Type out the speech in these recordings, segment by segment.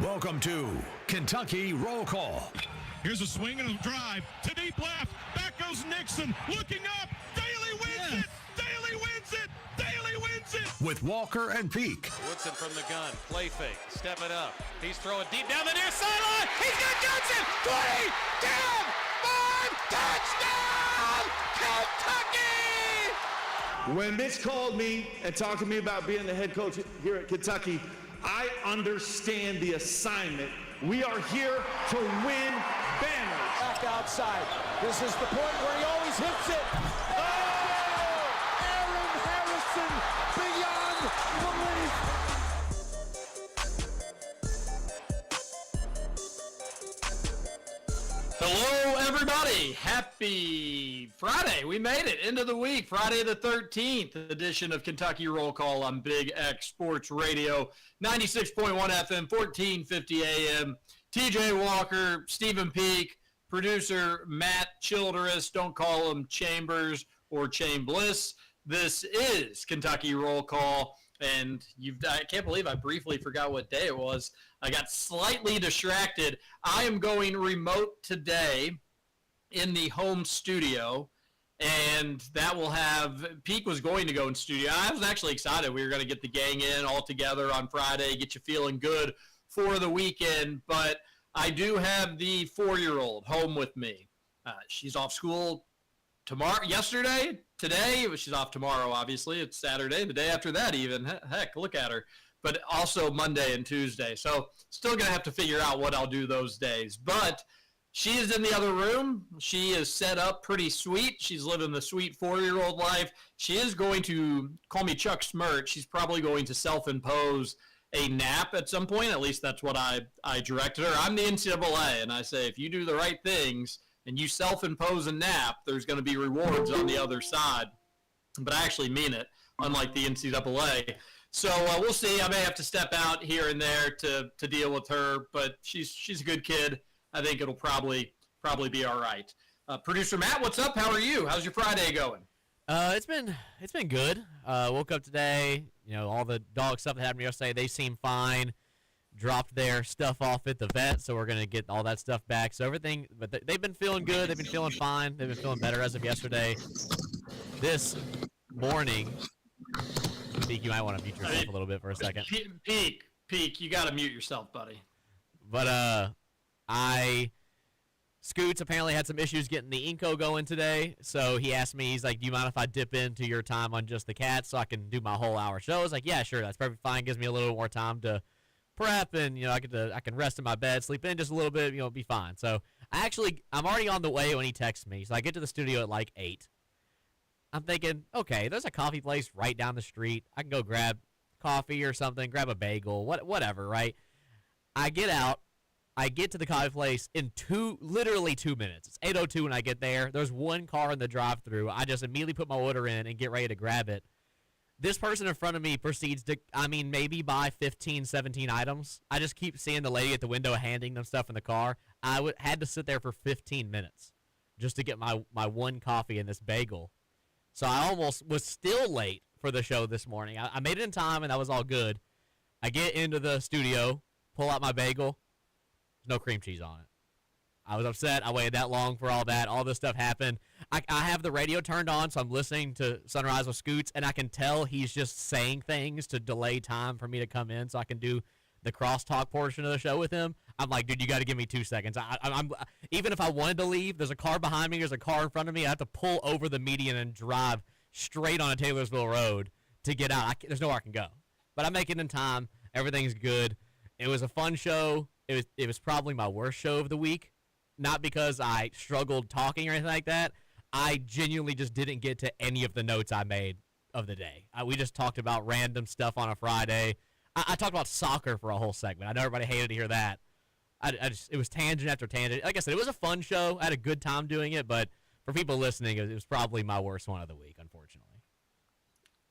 Welcome to Kentucky Roll Call. Here's a swing and a drive to deep left. Back goes Nixon. Looking up. Daly wins it. Daly wins it. Daly wins it. With Walker and Peak. Woodson from the gun. Play fake. Step it up. He's throwing deep down the near sideline. He's got Johnson. 20. Down. 5. Touchdown. Kentucky. When Mitch called me and talked to me about being the head coach here at Kentucky, I understand the assignment. We are here to win banners. Back outside. This is the point where he always hits it. Oh! Aaron Harrison beyond belief. Hello, everybody. Happy Friday. We made it into the week. Friday the 13th edition of Kentucky Roll Call on Big X Sports Radio, 96.1 FM, 1450 AM. TJ Walker, Stephen Peak, producer Matt Childress. Don't call him Chambers or Chambliss. This is Kentucky Roll Call. And I can't believe I briefly forgot what day it was. I got slightly distracted. I am going remote today in the home studio, and that will have – Peak was going to go in studio. I was actually excited. We were going to get the gang in all together on Friday, get you feeling good for the weekend. But I do have the 4-year-old home with me. She's off school tomorrow, yesterday, today. She's off tomorrow, obviously. It's Saturday, the day after that even. Heck, look at her. But also Monday and Tuesday. So still going to have to figure out what I'll do those days. But she is in the other room. She is set up pretty sweet. She's living the sweet 4-year-old life. She is going to call me Chuck Smirch. She's probably going to self-impose a nap at some point. At least that's what I directed her. I'm the NCAA, and I say if you do the right things and you self-impose a nap, there's going to be rewards on the other side. But I actually mean it, unlike the NCAA. So we'll see. I may have to step out here and there to deal with her, but she's a good kid. I think it'll probably be all right. Producer Matt, what's up? How are you? How's your Friday going? It's been good. Woke up today. All the dog stuff that happened yesterday, they seem fine. Dropped their stuff off at the vet, so we're going to get all that stuff back. So everything, but they've been feeling good. They've been feeling fine. They've been feeling better as of yesterday. This morning, Peak, you might want to mute yourself a little bit for a second. Peak, you got to mute yourself, buddy. But Scoots apparently had some issues getting the Inco going today, so he asked me, he's like, do you mind if I dip into your time on just the cats so I can do my whole hour show? I was like, yeah, sure, that's perfectly fine. Gives me a little more time to prep, and I can rest in my bed, sleep in just a little bit, be fine. So I'm already on the way when he texts me. So I get to the studio at like 8. I'm thinking, okay, there's a coffee place right down the street. I can go grab coffee or something, grab a bagel, whatever, right? I get out. I get to the coffee place in literally 2 minutes. It's 8:02 when I get there. There's one car in the drive-thru. I just immediately put my order in and get ready to grab it. This person in front of me proceeds to, maybe buy 15, 17 items. I just keep seeing the lady at the window handing them stuff in the car. I had to sit there for 15 minutes just to get my one coffee and this bagel. So I almost was still late for the show this morning. I made it in time, and that was all good. I get into the studio, pull out my bagel. No cream cheese on it. I was upset. I waited that long for all that. All this stuff happened. I have the radio turned on, so I'm listening to Sunrise with Scoots, and I can tell he's just saying things to delay time for me to come in so I can do the crosstalk portion of the show with him. I'm like, dude, you got to give me 2 seconds. I'm even if I wanted to leave, there's a car behind me, there's a car in front of me. I have to pull over the median and drive straight on a Taylorsville road to get out. There's nowhere I can go. But I make it in time. Everything's good. It was a fun show. It was probably my worst show of the week, not because I struggled talking or anything like that. I genuinely just didn't get to any of the notes I made of the day. We just talked about random stuff on a Friday. I talked about soccer for a whole segment. I know everybody hated to hear that. It was tangent after tangent. Like I said, it was a fun show. I had a good time doing it, but for people listening, it was probably my worst one of the week, unfortunately.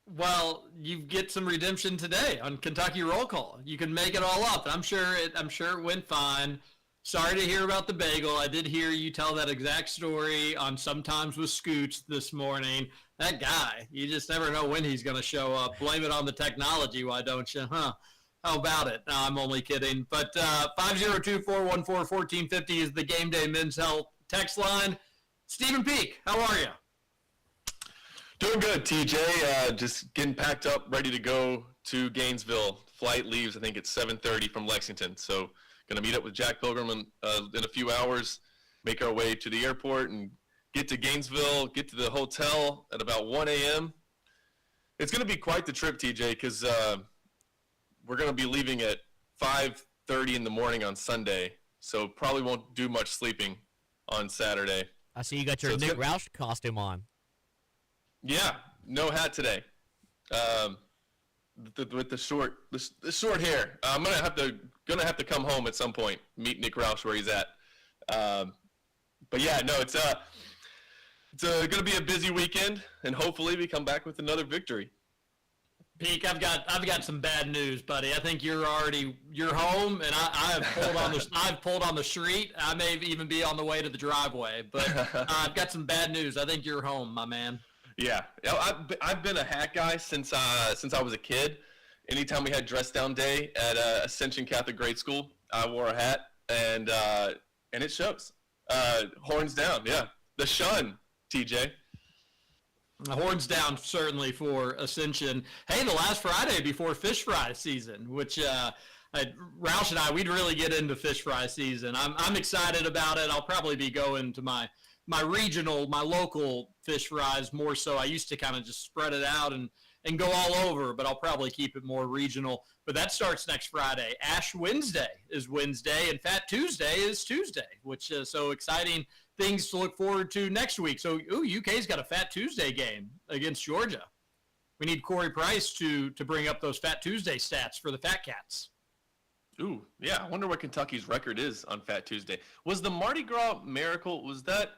Well, you get some redemption today on Kentucky Roll Call. You can make it all up. I'm sure it went fine. Sorry to hear about the bagel. I did hear you tell that exact story on Sometimes with Scoots this morning. That guy, you just never know when he's going to show up. Blame it on the technology, why don't you, huh? How about it? No, I'm only kidding. But 502-414-1450 is the Gameday Men's Health text line. Stephen Peak, how are you? Doing good, TJ. Just getting packed up, ready to go to Gainesville. Flight leaves, I think, at 7:30 from Lexington. So going to meet up with Jack Pilgrim in a few hours, make our way to the airport, and get to Gainesville, get to the hotel at about 1 a.m. It's going to be quite the trip, TJ, because we're going to be leaving at 5:30 in the morning on Sunday. So probably won't do much sleeping on Saturday. I see you got your Nick Roush costume on. Yeah, no hat today. With the short hair, I'm gonna have to come home at some point, meet Nick Roush where he's at. But yeah, no, it's gonna be a busy weekend, and hopefully we come back with another victory. Peak, I've got some bad news, buddy. I think you're home, and I've pulled on the street. I may even be on the way to the driveway, but I've got some bad news. I think you're home, my man. Yeah, I've been a hat guy since I was a kid. Anytime we had dress down day at Ascension Catholic Grade School, I wore a hat, and it shows. Horns down, yeah. The shun, TJ. Horns down, certainly, for Ascension. Hey, the last Friday before fish fry season, which Roush and I, we'd really get into fish fry season. I'm excited about it. I'll probably be going to my local fish fries more so. I used to kind of just spread it out and go all over, but I'll probably keep it more regional. But that starts next Friday. Ash Wednesday is Wednesday, and Fat Tuesday is Tuesday, which is so exciting. Things to look forward to next week. So, UK's got a Fat Tuesday game against Georgia. We need Corey Price to bring up those Fat Tuesday stats for the Fat Cats. Ooh, yeah. I wonder what Kentucky's record is on Fat Tuesday. Was the Mardi Gras Miracle, was that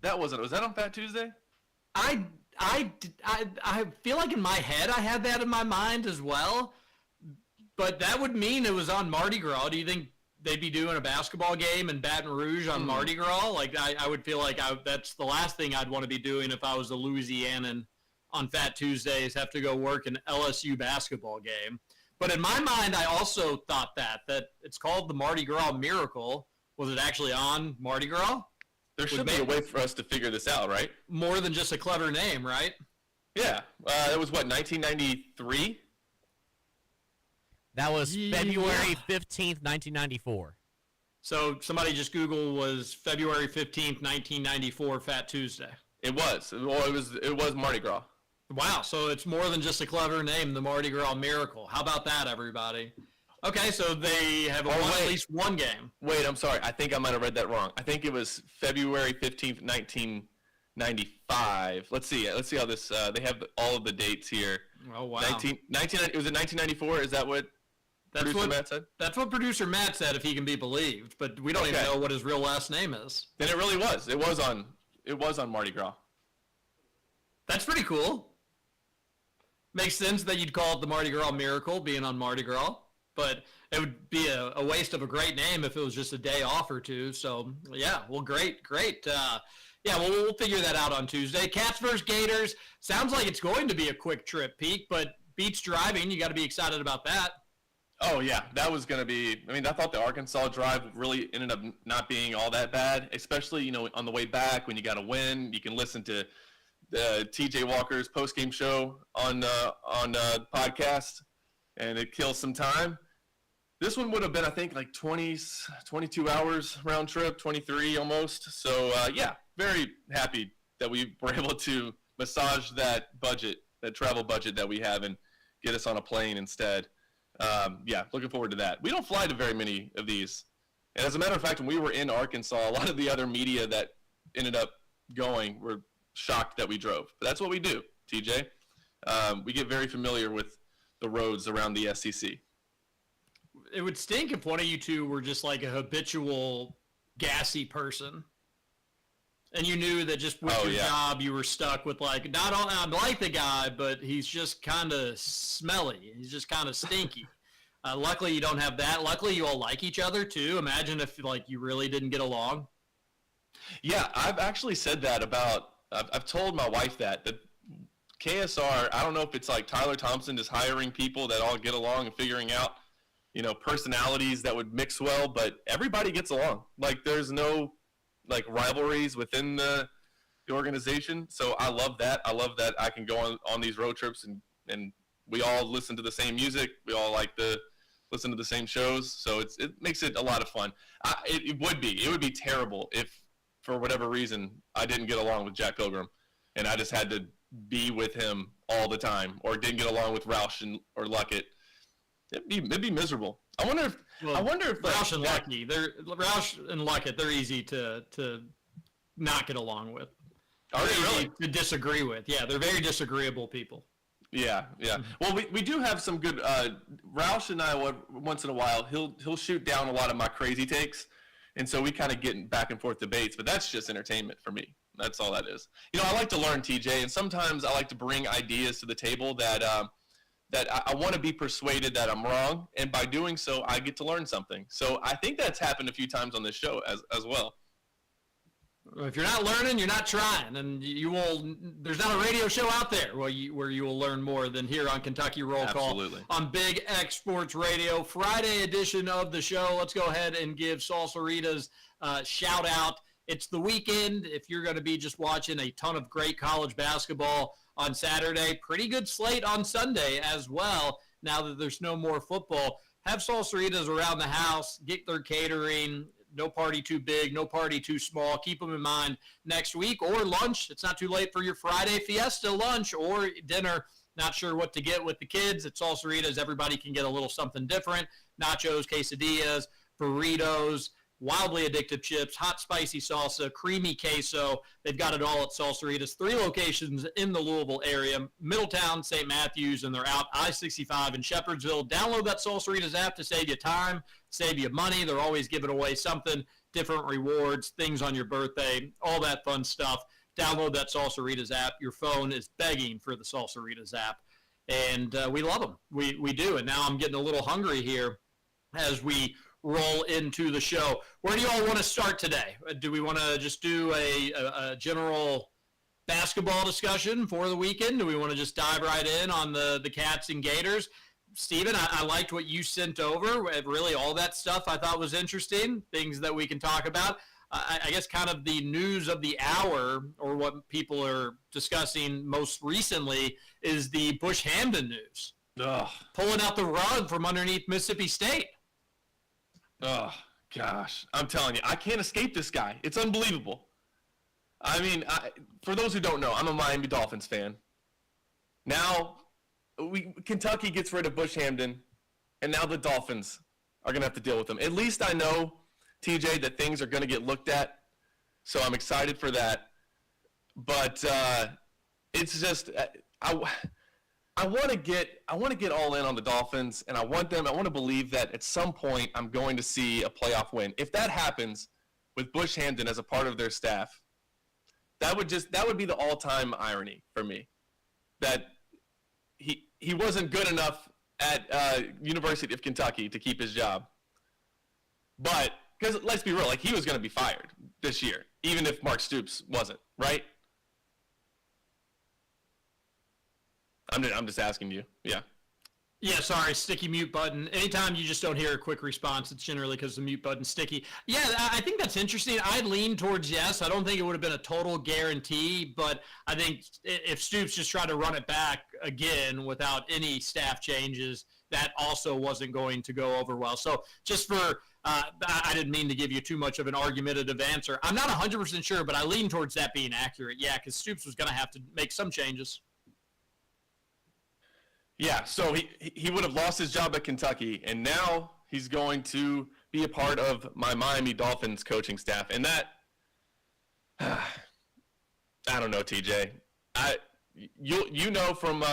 on Fat Tuesday? I feel like in my head I had that in my mind as well, but that would mean it was on Mardi Gras. Do you think they'd be doing a basketball game in Baton Rouge on Mardi Gras? Like, I would feel like that's the last thing I'd want to be doing if I was a Louisianan on Fat Tuesdays, have to go work an LSU basketball game. But in my mind, I also thought that it's called the Mardi Gras Miracle. Was it actually on Mardi Gras? There should be a way for us to figure this out, right? More than just a clever name, right? Yeah. It was, 1993? That was February 15th, 1994. So somebody just Google was February 15th, 1994 Fat Tuesday. It was. Well, it was Mardi Gras. Wow, so it's more than just a clever name, the Mardi Gras Miracle. How about that, everybody? Okay, so they have won at least one game. Wait, I'm sorry. I think I might have read that wrong. I think it was February 15th, 1995. Let's see how this, they have all of the dates here. Oh, wow. Was it 1994? Is that what producer Matt said? That's what producer Matt said, if he can be believed, but we don't even know what his real last name is. Then it really was. It was on Mardi Gras. That's pretty cool. Makes sense that you'd call it the Mardi Gras Miracle, being on Mardi Gras. But it would be a waste of a great name if it was just a day off or two. So, yeah, well, great. We'll figure that out on Tuesday. Cats versus Gators. Sounds like it's going to be a quick trip, Peak, but beats driving. You got to be excited about that. Oh, yeah, that was going to be – I mean, I thought the Arkansas drive really ended up not being all that bad, especially, on the way back when you got to win. You can listen to TJ Walker's post-game show on podcast, and it kills some time. This one would have been, I think, like 22 hours round trip, 23 almost. So, very happy that we were able to massage that travel budget that we have and get us on a plane instead. Looking forward to that. We don't fly to very many of these. And as a matter of fact, when we were in Arkansas, a lot of the other media that ended up going were shocked that we drove. But that's what we do, TJ. We get very familiar with the roads around the SEC. It would stink if one of you two were just like a habitual gassy person. And you knew that just with your job, you were stuck with like, not only I like the guy, but he's just kind of smelly. He's just kind of stinky. Luckily, you don't have that. Luckily, you all like each other too. Imagine if like you really didn't get along. Yeah, I've actually said that about. I've told my wife that KSR. I don't know if it's like Tyler Thompson just hiring people that all get along and figuring out personalities that would mix well, but everybody gets along. Like, there's no rivalries within the organization. So I love that. I love that I can go on these road trips and we all listen to the same music. We all like to listen to the same shows. So it makes it a lot of fun. It would be terrible if, for whatever reason, I didn't get along with Jack Pilgrim and I just had to be with him all the time, or didn't get along with Roush or Luckett. It'd be miserable. I wonder if Roush and Luckett, they're easy to not get along with. Are they really? To disagree with. Yeah, they're very disagreeable people. Yeah. Well, we do have some good. Roush and I, once in a while, he'll shoot down a lot of my crazy takes, and so we kind of get in back and forth debates. But that's just entertainment for me. That's all that is. I like to learn, TJ, and sometimes I like to bring ideas to the table that I want to be persuaded that I'm wrong, and by doing so, I get to learn something. So I think that's happened a few times on this show as well. If you're not learning, you're not trying, and you will. There's not a radio show out there where you will learn more than here on Kentucky Roll Call. Absolutely. On Big X Sports Radio, Friday edition of the show. Let's go ahead and give Salsarita's shout out. It's the weekend. If you're going to be just watching a ton of great college basketball on Saturday, pretty good slate on Sunday as well. Now that there's no more football, have Salsaritas around the house. Get their catering. No party too big, no party too small. Keep them in mind next week, or lunch. It's not too late for your Friday fiesta lunch or dinner. Not sure what to get with the kids. At Salsaritas, everybody can get a little something different. Nachos, quesadillas, burritos, wildly addictive chips, hot spicy salsa, creamy queso. They've got it all at Salsaritas. 3 locations in the Louisville area: Middletown, St. Matthews, and they're out I-65 in Shepherdsville. Download that Salsaritas app to save you time, save you money. They're always giving away something, different rewards, things on your birthday, all that fun stuff. Download that Salsaritas app. Your phone is begging for the Salsaritas app, and we love them. We do, and now I'm getting a little hungry here as we roll into the show. Where do you all want to start today? Do we want to just do a general basketball discussion for the weekend? Do we want to just dive right in on the Cats and Gators? Steven, I liked what you sent over. Really, all that stuff I thought was interesting, things that we can talk about. I guess kind of the news of the hour, or what people are discussing most recently, is the Bush Hamdan news. Ugh. Pulling out the rug from underneath Mississippi State. Oh, gosh. I'm telling you, I can't escape this guy. It's unbelievable. I mean, for those who don't know, I'm a Miami Dolphins fan. Now, Kentucky gets rid of Bush Hamdan, and now the Dolphins are going to have to deal with him. At least I know, TJ, that things are going to get looked at, so I'm excited for that. But it's just I want to get all in on the Dolphins, and I want to believe that at some point I'm going to see a playoff win. If that happens with Bush Hamdan as a part of their staff, that would be the all-time irony for me, that he wasn't good enough at University of Kentucky to keep his job. But because let's be real, he was going to be fired this year, even if Mark Stoops wasn't, right? I'm just asking you. Yeah. Yeah, sorry, sticky mute button. Anytime you just don't hear a quick response, it's generally because the mute button's sticky. Yeah, I think that's interesting. I'd lean towards yes. I don't think it would have been a total guarantee, but I think if Stoops just tried to run it back again without any staff changes, that also wasn't going to go over well. So just for I didn't mean to give you too much of an argumentative answer. I'm not 100% sure, but I lean towards that being accurate. Yeah, because Stoops was going to have to make some changes. Yeah, so he would have lost his job at Kentucky, and now he's going to be a part of my Miami Dolphins coaching staff. And that, I don't know, TJ. You know from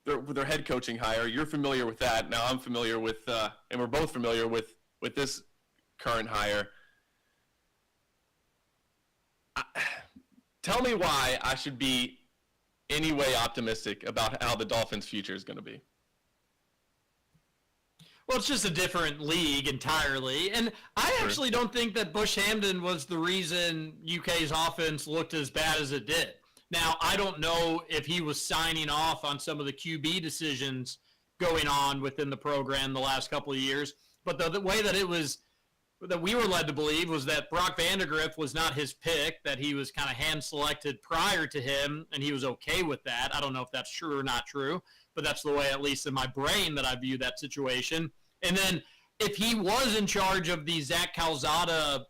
their head coaching hire, you're familiar with that. Now I'm familiar with, and we're both familiar with this current hire. Tell me why I should be any way optimistic about how the Dolphins' future is going to be. Well, it's just a different league entirely. And I actually don't think that Bush Hamdan was the reason UK's offense looked as bad as it did. Now, I don't know if he was signing off on some of the QB decisions going on within the program the last couple of years. But the way that we were led to believe was that Brock Vandegrift was not his pick, that he was kind of hand-selected prior to him, and he was okay with that. I don't know if that's true or not true, but that's the way, at least in my brain, that I view that situation. And then if he was in charge of the Zach Calzada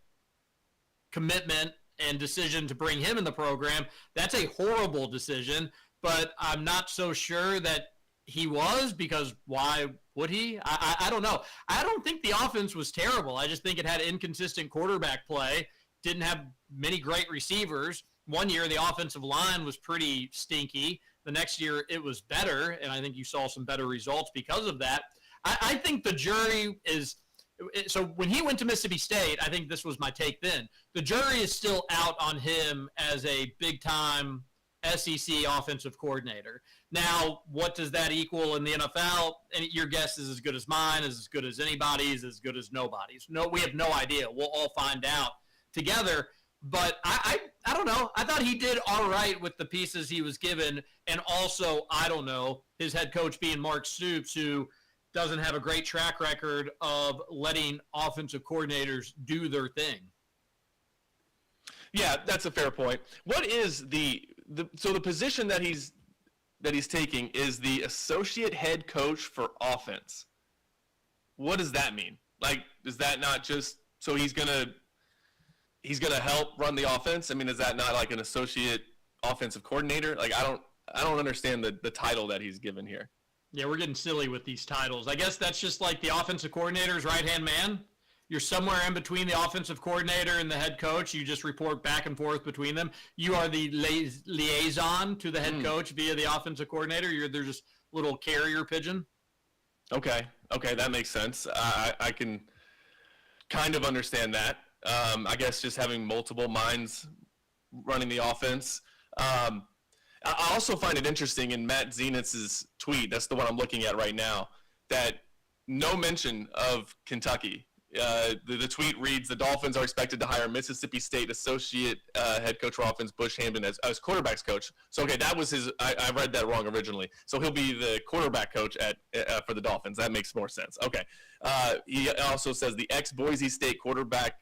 commitment and decision to bring him in the program, that's a horrible decision, but I'm not so sure that he was, because why would he? I don't know. I don't think the offense was terrible. I just think it had inconsistent quarterback play, didn't have many great receivers. One year, the offensive line was pretty stinky. The next year, it was better, and I think you saw some better results because of that. I think the jury is – so when he went to Mississippi State, I think this was my take then. The jury is still out on him as a big-time SEC offensive coordinator. Now, what does that equal in the NFL? And your guess is as good as mine, is as good as anybody's, as good as nobody's. No, we have no idea. We'll all find out together. But I don't know. I thought he did all right with the pieces he was given. And also, I don't know, his head coach being Mark Stoops, who doesn't have a great track record of letting offensive coordinators do their thing. Yeah, that's a fair point. What is the position that he's taking is the associate head coach for offense. What does that mean? Like, is that not just so he's gonna help run the offense? I mean, is that not like an associate offensive coordinator? Like, I don't understand the title that he's given here. Yeah, we're getting silly with these titles. I guess that's just like the offensive coordinator's right-hand man. You're somewhere in between the offensive coordinator and the head coach. You just report back and forth between them. You are the liaison to the head coach via the offensive coordinator. They're just little carrier pigeon. Okay, that makes sense. I can kind of understand that. I guess just having multiple minds running the offense. I also find it interesting in Matt Zenitz' tweet, that's the one I'm looking at right now, that no mention of Kentucky. The tweet reads, the Dolphins are expected to hire Mississippi State associate head coach for offense Bush Hampton as quarterbacks coach. So, okay, that was his – I read that wrong originally. So he'll be the quarterback coach for the Dolphins. That makes more sense. Okay. He also says the ex-Boise State quarterback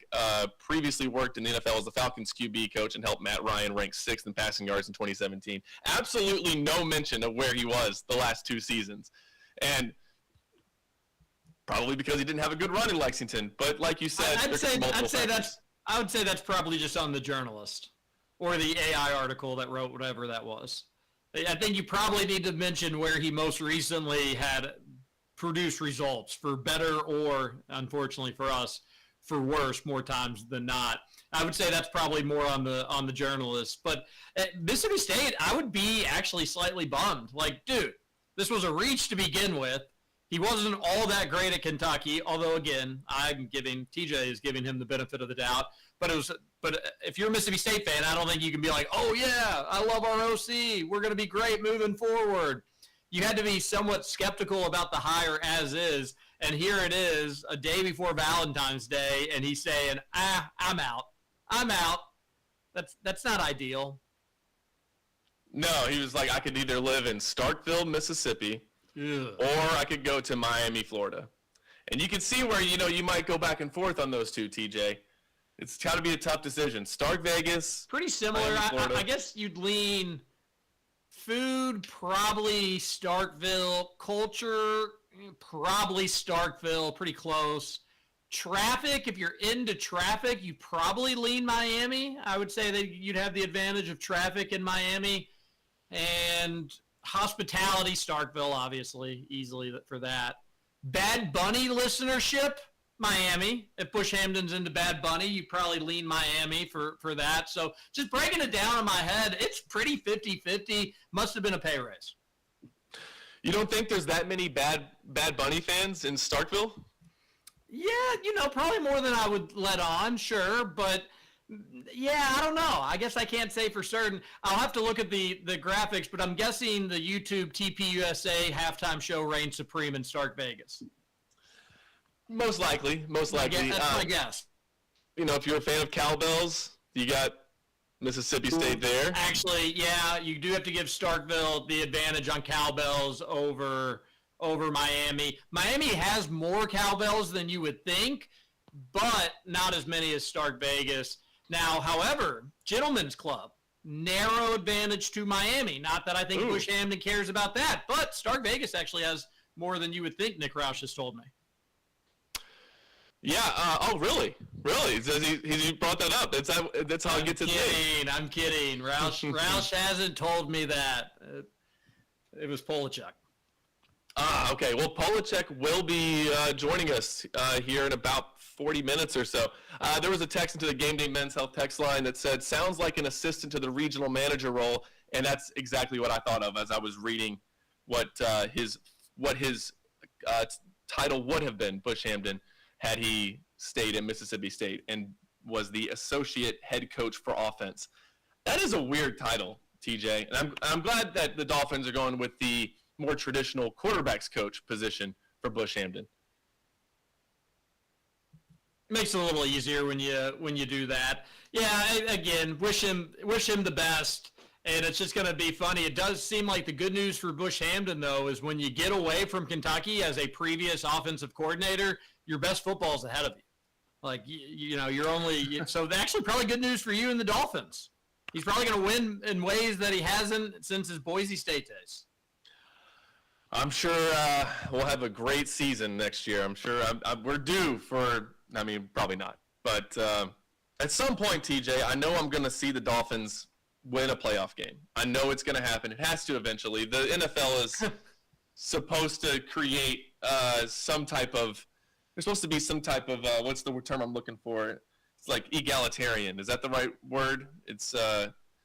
previously worked in the NFL as the Falcons QB coach and helped Matt Ryan rank 6th in passing yards in 2017. Absolutely no mention of where he was the last 2 seasons. And – probably because he didn't have a good run in Lexington, but like you said, I would say that's probably just on the journalist or the AI article that wrote whatever that was. I think you probably need to mention where he most recently had produced results, for better or, unfortunately for us, for worse more times than not. I would say that's probably more on the journalist. But at Mississippi State, I would be actually slightly bummed. Like, dude, this was a reach to begin with. He wasn't all that great at Kentucky, although, again, TJ is giving him the benefit of the doubt. But if you're a Mississippi State fan, I don't think you can be like, oh, yeah, I love our OC. We're going to be great moving forward. You had to be somewhat skeptical about the hire as is. And here it is, a day before Valentine's Day, and he's saying, I'm out. I'm out. That's not ideal. No, he was like, I could either live in Starkville, Mississippi, or I could go to Miami, Florida. And you can see where, you might go back and forth on those two, TJ. It's got to be a tough decision. Stark Vegas. Pretty similar. I guess you'd lean food, probably Starkville. Culture, probably Starkville. Pretty close. Traffic, if you're into traffic, you probably lean Miami. I would say that you'd have the advantage of traffic in Miami. And hospitality, Starkville, obviously, easily for that. Bad Bunny listenership, Miami. If Bush Hampton's into Bad Bunny, you probably lean Miami for that. So just breaking it down in my head, it's pretty 50-50. Must have been a pay raise. You don't think there's that many Bad Bunny fans in Starkville? Yeah, probably more than I would let on, sure, but yeah, I don't know. I guess I can't say for certain. I'll have to look at the graphics, but I'm guessing the YouTube TPUSA halftime show reigns supreme in Stark Vegas. Most likely. That's my guess. If you're a fan of cowbells, you got Mississippi State there. Actually, yeah, you do have to give Starkville the advantage on cowbells over over Miami. Miami has more cowbells than you would think, but not as many as Stark Vegas. Now, however, Gentlemen's Club, narrow advantage to Miami. Not that I think Bush Hamden cares about that, but Stark Vegas actually has more than you would think, Nick Roush has told me. Yeah. Oh, really? Really? He brought that up. That's how it gets it. I'm kidding. Roush hasn't told me that. It was Polachek. Okay. Well, Polachek will be joining us here in about 40 minutes or so. There was a text into the Gameday Men's Health text line that said, sounds like an assistant to the regional manager role, and that's exactly what I thought of as I was reading what his title would have been, Bush Hamden, had he stayed at Mississippi State and was the associate head coach for offense. That is a weird title, TJ, and I'm glad that the Dolphins are going with the more traditional quarterbacks coach position for Bush Hamden. Makes it a little easier when you do that. Yeah, again, wish him the best, and it's just going to be funny. It does seem like the good news for Bush Hamden, though, is when you get away from Kentucky as a previous offensive coordinator, your best football is ahead of you. Like, you're only – so actually probably good news for you and the Dolphins. He's probably going to win in ways that he hasn't since his Boise State days. I'm sure we'll have a great season next year. I'm sure we're due for – I mean, probably not. But at some point, TJ, I know I'm going to see the Dolphins win a playoff game. I know it's going to happen. It has to eventually. The NFL is supposed to create some type of – there's supposed to be some type of what's the term I'm looking for? It's like egalitarian. Is that the right word? It's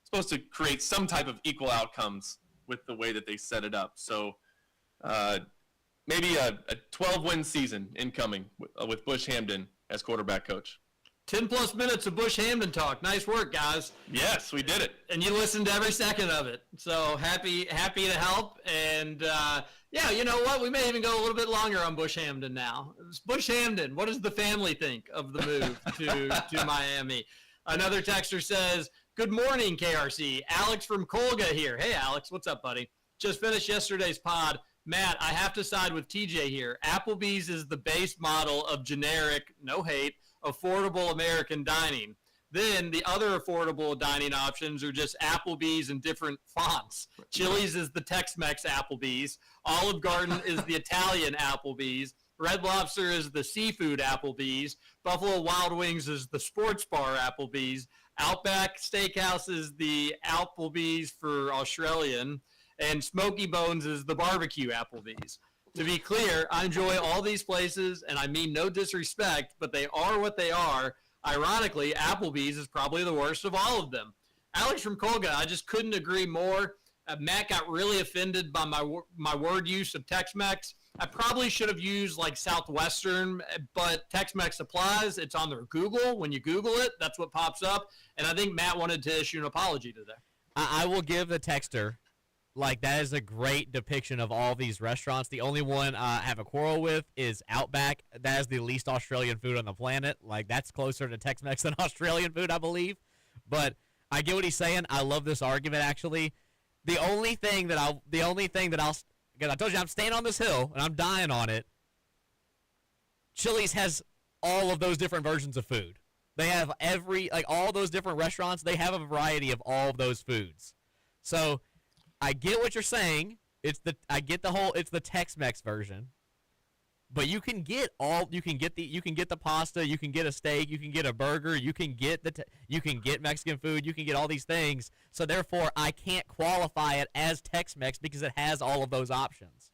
supposed to create some type of equal outcomes with the way that they set it up. So maybe a 12-win season incoming with Bush Hamden as quarterback coach. 10-plus minutes of Bush Hamden talk. Nice work, guys. Yes, we did it. And you listened to every second of it. So happy to help. And, yeah, you know what? We may even go a little bit longer on Bush Hamden now. It's Bush Hamden. What does the family think of the move to Miami? Another texter says, good morning, KRC. Alex from Colga here. Hey, Alex. What's up, buddy? Just finished yesterday's pod. Matt, I have to side with TJ here. Applebee's is the base model of generic, no hate, affordable American dining. Then the other affordable dining options are just Applebee's in different fonts. Chili's is the Tex-Mex Applebee's. Olive Garden is the Italian Applebee's. Red Lobster is the seafood Applebee's. Buffalo Wild Wings is the sports bar Applebee's. Outback Steakhouse is the Applebee's for Australian. And Smoky Bones is the barbecue Applebee's. To be clear, I enjoy all these places, and I mean no disrespect, but they are what they are. Ironically, Applebee's is probably the worst of all of them. Alex from Colga, I just couldn't agree more. Matt got really offended by my word use of Tex-Mex. I probably should have used like Southwestern, but Tex-Mex applies. It's on their Google. When you Google it, that's what pops up. And I think Matt wanted to issue an apology today. I will give the texter, like, that is a great depiction of all these restaurants. The only one I have a quarrel with is Outback. That is the least Australian food on the planet. Like, that's closer to Tex-Mex than Australian food, I believe. But I get what he's saying. I love this argument, actually. The only thing that I'll, because I told you I'm staying on this hill and I'm dying on it. Chili's has all of those different versions of food. They have all those different restaurants. They have a variety of all of those foods. So I get what you're saying. It's the Tex-Mex version. But you can get the pasta, you can get a steak, you can get a burger, you can get Mexican food, you can get all these things. So therefore, I can't qualify it as Tex-Mex because it has all of those options.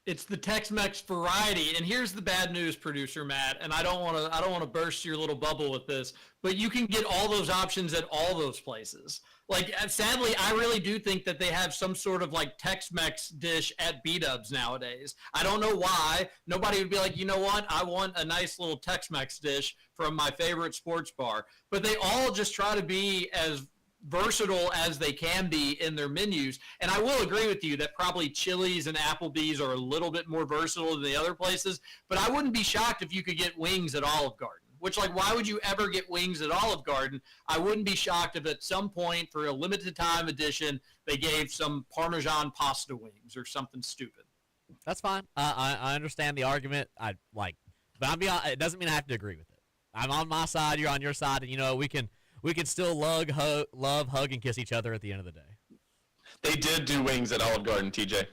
It's the Tex-Mex variety, and here's the bad news, producer Matt. And I don't want to burst your little bubble with this, but you can get all those options at all those places. Like, sadly, I really do think that they have some sort of like Tex-Mex dish at B-Dubs nowadays. I don't know why. Nobody would be like, you know what? I want a nice little Tex-Mex dish from my favorite sports bar. But they all just try to be as versatile as they can be in their menus. And I will agree with you that probably Chili's and Applebee's are a little bit more versatile than the other places. But I wouldn't be shocked if you could get wings at Olive Garden. Which, like, why would you ever get wings at Olive Garden? I wouldn't be shocked if at some point for a limited time edition they gave some Parmesan pasta wings or something stupid. That's fine. I understand the argument. But it doesn't mean I have to agree with it. I'm on my side. You're on your side, and we can still love, hug, and kiss each other at the end of the day. They did do wings at Olive Garden, TJ.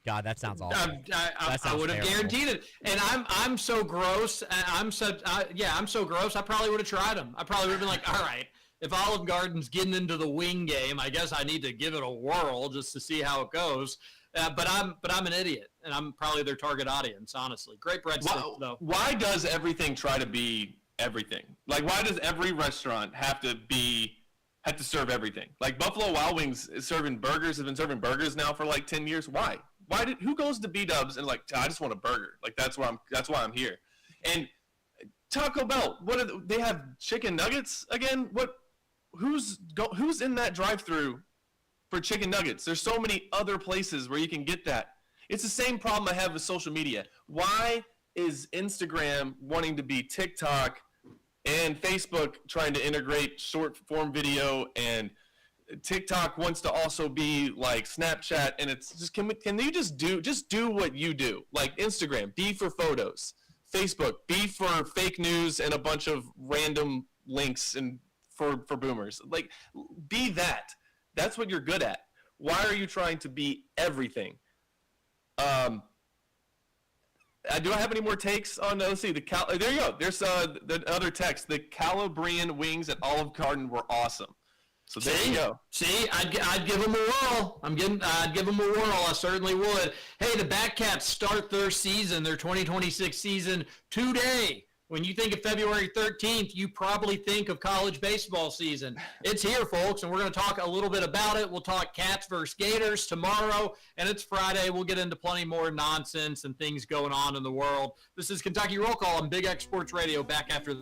God, that sounds awful. I would have guaranteed it. And I'm so gross. I'm so gross. I probably would have tried them. I probably would have been like, all right, if Olive Garden's getting into the wing game, I guess I need to give it a whirl just to see how it goes. But I'm an idiot, and I'm probably their target audience. Honestly, great breadstick though. Why does everything try to be everything? Like, why does every restaurant have to serve everything? Like Buffalo Wild Wings have been serving burgers now for like 10 years. Why? Who goes to B-Dubs and like, I just want a burger. Like that's why I'm here. And Taco Bell, they have chicken nuggets again? Who's in that drive-thru for chicken nuggets? There's so many other places where you can get that. It's the same problem I have with social media. Why is Instagram wanting to be TikTok and Facebook trying to integrate short form video, and TikTok wants to also be like Snapchat? And it's just, can you just do what you do? Like Instagram, be for photos. Facebook, be for fake news and a bunch of random links and for boomers. Like, be that. That's what you're good at. Why are you trying to be everything? Do I have any more takes on? Let's see. There you go. There's the other text. The Calabrian wings at Olive Garden were awesome. So there you go. See, I'd give them a whirl. I'd give them a whirl. I certainly would. Hey, the Batcats start their 2026 season today. When you think of February 13th, you probably think of college baseball season. It's here, folks, and we're going to talk a little bit about it. We'll talk Cats versus Gators tomorrow, and it's Friday. We'll get into plenty more nonsense and things going on in the world. This is Kentucky Roll Call on Big X Sports Radio. Back after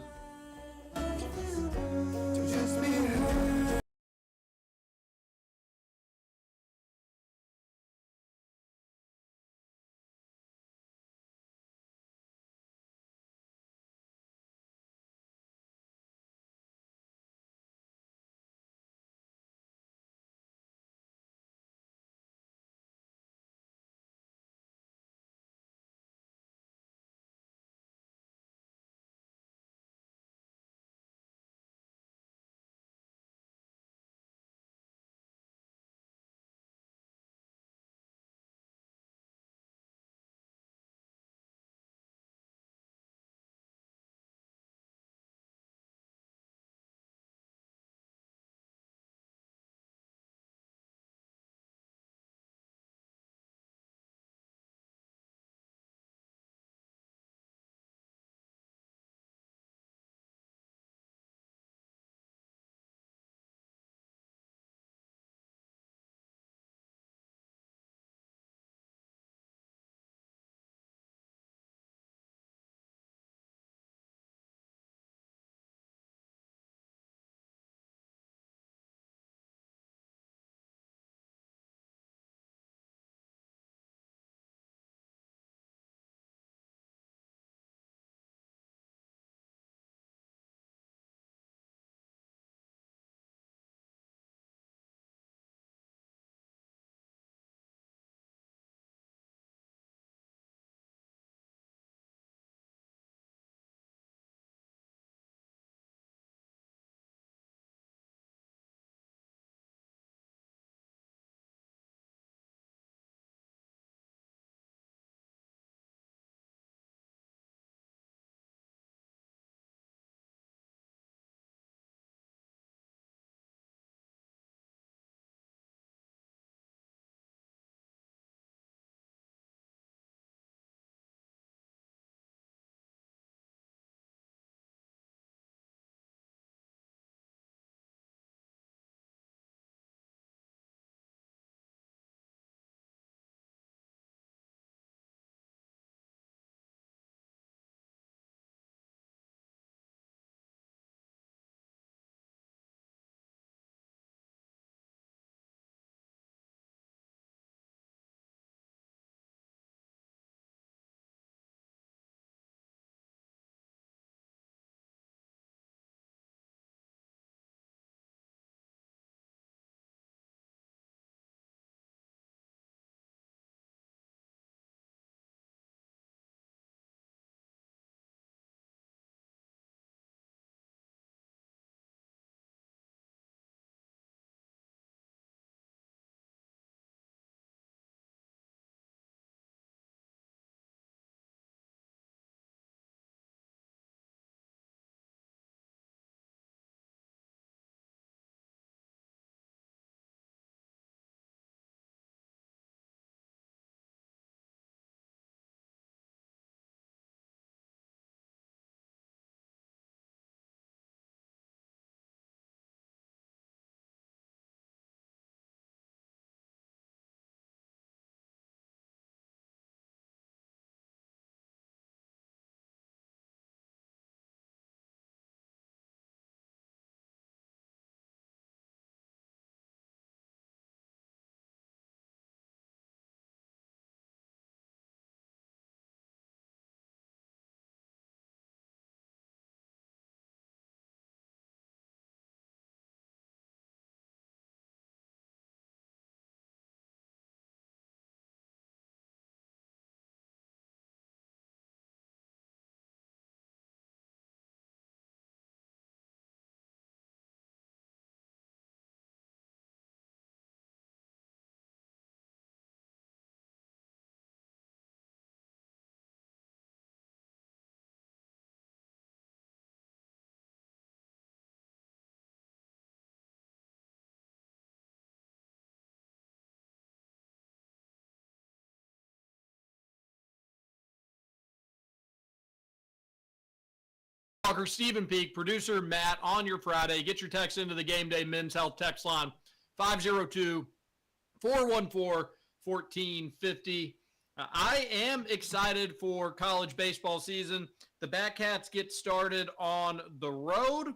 Walker, Stephen Peak, producer Matt on your Friday. Get your text into the Gameday Men's Health text line, 502-414-1450. I am excited for college baseball season. The Batcats get started on the road.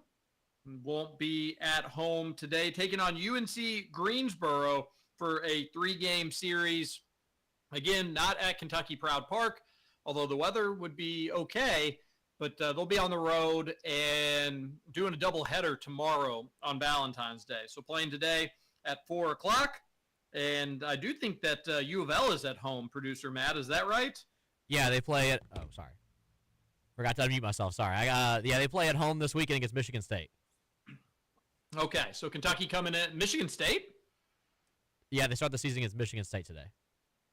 Won't be at home today, taking on UNC Greensboro for a 3-game series. Again, not at Kentucky Proud Park, although the weather would be okay. But they'll be on the road and doing a doubleheader tomorrow on Valentine's Day. So playing today at 4 o'clock. And I do think that U of L is at home, producer Matt. Is that right? Yeah, they play at – oh, sorry. Forgot to unmute myself. Sorry. They play at home this weekend against Michigan State. Okay, so Kentucky coming in. Michigan State? Yeah, they start the season against Michigan State today.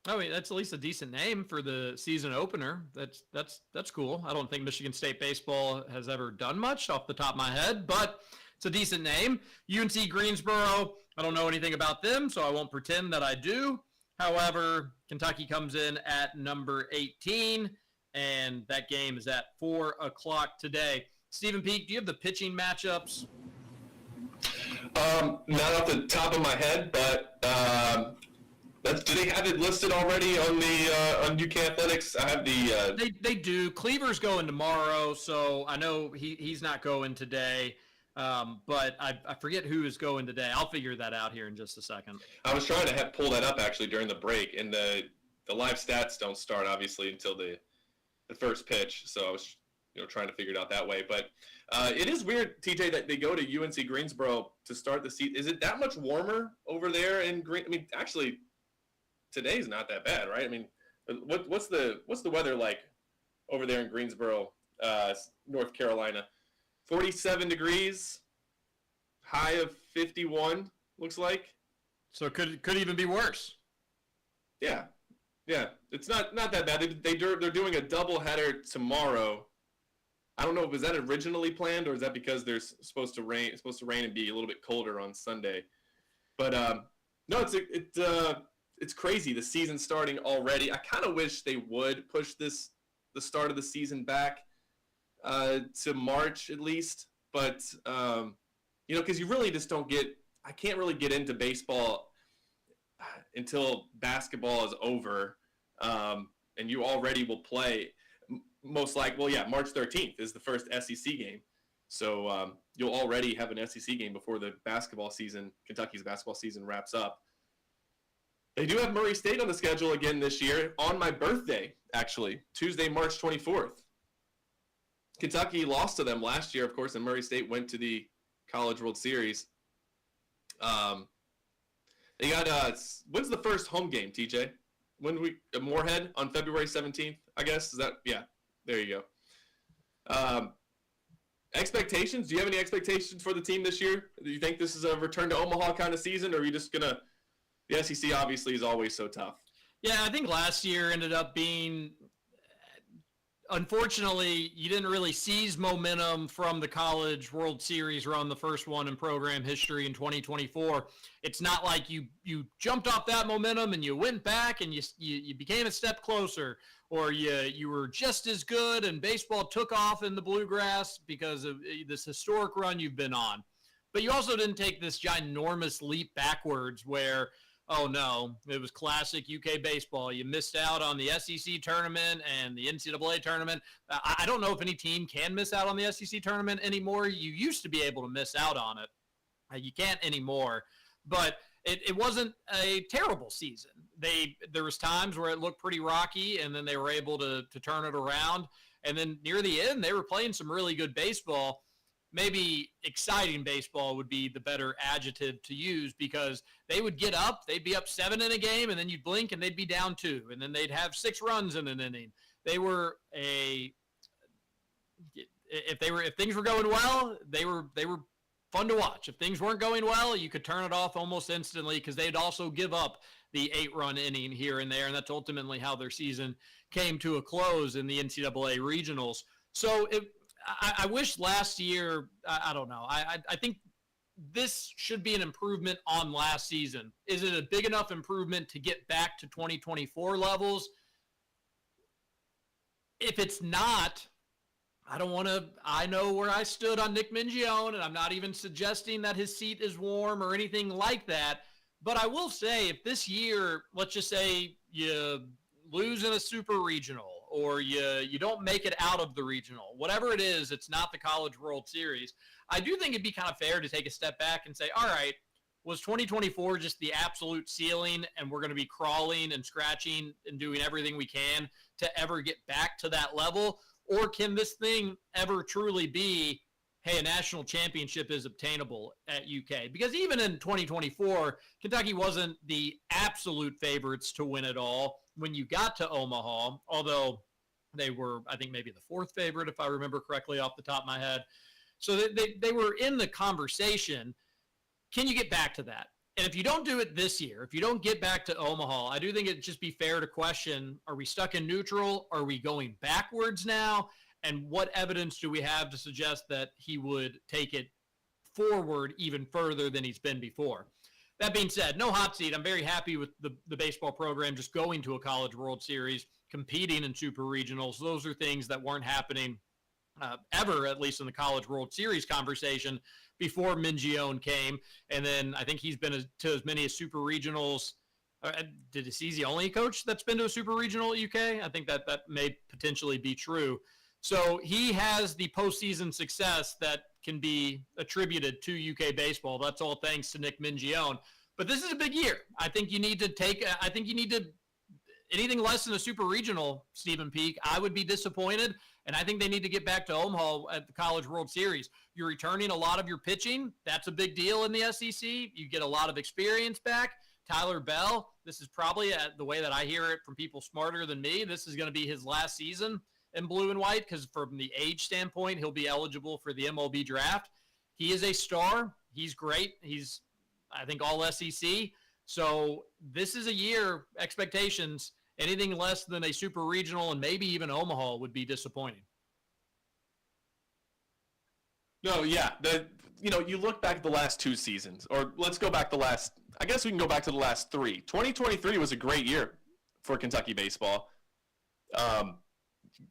Oh, wait, that's at least a decent name for the season opener. That's cool. I don't think Michigan State baseball has ever done much off the top of my head, but it's a decent name. UNC Greensboro, I don't know anything about them, so I won't pretend that I do. However, Kentucky comes in at number 18, and that game is at 4 o'clock today. Stephen Peak, do you have the pitching matchups? Not off the top of my head, but do they have it listed already on the on UK Athletics? I have the. They do. Cleaver's going tomorrow, so I know he's not going today. But I forget who is going today. I'll figure that out here in just a second. I was trying to pull that up actually during the break, and the live stats don't start obviously until the first pitch. So I was trying to figure it out that way. But it is weird, TJ, that they go to UNC Greensboro to start the season. Is it that much warmer over there in Green? I mean, actually, today's not that bad, right? I mean, what's the weather like over there in Greensboro, North Carolina? 47 degrees, high of 51, looks like. So could even be worse. Yeah, it's not that bad. They're doing a doubleheader tomorrow. I don't know, was that originally planned, or is that because there's supposed to rain and be a little bit colder on Sunday? But no, it's crazy. The season's starting already. I kind of wish they would push the start of the season back to March at least. But because you really just don't I can't really get into baseball until basketball is over, and you already will play. Most likely, March 13th is the first SEC game. So you'll already have an SEC game before the Kentucky's basketball season wraps up. They do have Murray State on the schedule again this year on my birthday, actually, Tuesday, March 24th. Kentucky lost to them last year, of course, and Murray State went to the College World Series. They got when's the first home game, TJ? Moorhead on February 17th, I guess. Is that there you go. Expectations? Do you have any expectations for the team this year? Do you think this is a return to Omaha kind of season, or are you just gonna? The SEC obviously is always so tough. Yeah, I think last year ended up being. Unfortunately, you didn't really seize momentum from the College World Series run, the first one in program history in 2024. It's not like you jumped off that momentum and you went back and you became a step closer, or you were just as good and baseball took off in the Bluegrass because of this historic run you've been on. But you also didn't take this ginormous leap backwards where, oh no, it was classic UK baseball. You missed out on the SEC tournament and the NCAA tournament. I don't know if any team can miss out on the SEC tournament anymore. You used to be able to miss out on it. You can't anymore. But it wasn't a terrible season. There was times where it looked pretty rocky, and then they were able to turn it around. And then near the end, they were playing some really good baseball. Maybe exciting baseball would be the better adjective to use, because they would get up, they'd be up 7 in a game, and then you'd blink and they'd be down 2, and then they'd have 6 runs in an inning. If things were going well, they were fun to watch. If things weren't going well, you could turn it off almost instantly, because they'd also give up the 8-run inning here and there, and that's ultimately how their season came to a close in the NCAA regionals. So I wish last year, I don't know. I think this should be an improvement on last season. Is it a big enough improvement to get back to 2024 levels? If it's not, I know where I stood on Nick Mingione, and I'm not even suggesting that his seat is warm or anything like that. But I will say, if this year, let's just say you lose in a super regional, or you don't make it out of the regional, whatever it is, it's not the College World Series. I do think it'd be kind of fair to take a step back and say, all right, was 2024 just the absolute ceiling, and we're going to be crawling and scratching and doing everything we can to ever get back to that level? Or can this thing ever truly be, hey, a national championship is obtainable at UK? Because even in 2024, Kentucky wasn't the absolute favorites to win it all when you got to Omaha, although they were, I think, maybe the fourth favorite, if I remember correctly off the top of my head. So they were in the conversation. Can you get back to that? And if you don't do it this year, if you don't get back to Omaha, I do think it'd just be fair to question, are we stuck in neutral? Are we going backwards now? And what evidence do we have to suggest that he would take it forward even further than he's been before? That being said, no hot seat. I'm very happy with the baseball program just going to a College World Series, competing in super regionals. Those are things that weren't happening ever, at least in the College World Series conversation, before Mingione came. And then I think he's been to as many as super regionals. He's the only coach that's been to a super regional at UK? I think that may potentially be true. So he has the postseason success that can be attributed to UK baseball. That's all thanks to Nick Mingione. But this is a big year. I think you need to anything less than a super regional, Stephen Peak, I would be disappointed. And I think they need to get back to Omaha at the College World Series. You're returning a lot of your pitching. That's a big deal in the SEC. You get a lot of experience back. Tyler Bell, this is probably, the way that I hear it from people smarter than me, this is going to be his last season in blue and white, because from the age standpoint, he'll be eligible for the MLB draft. He is a star. He's great. He's, I think, all SEC. So this is a year, expectations, anything less than a super regional and maybe even Omaha would be disappointing. No, yeah. You look back at the last two seasons, or let's go back I guess we can go back to the last three. 2023 was a great year for Kentucky baseball.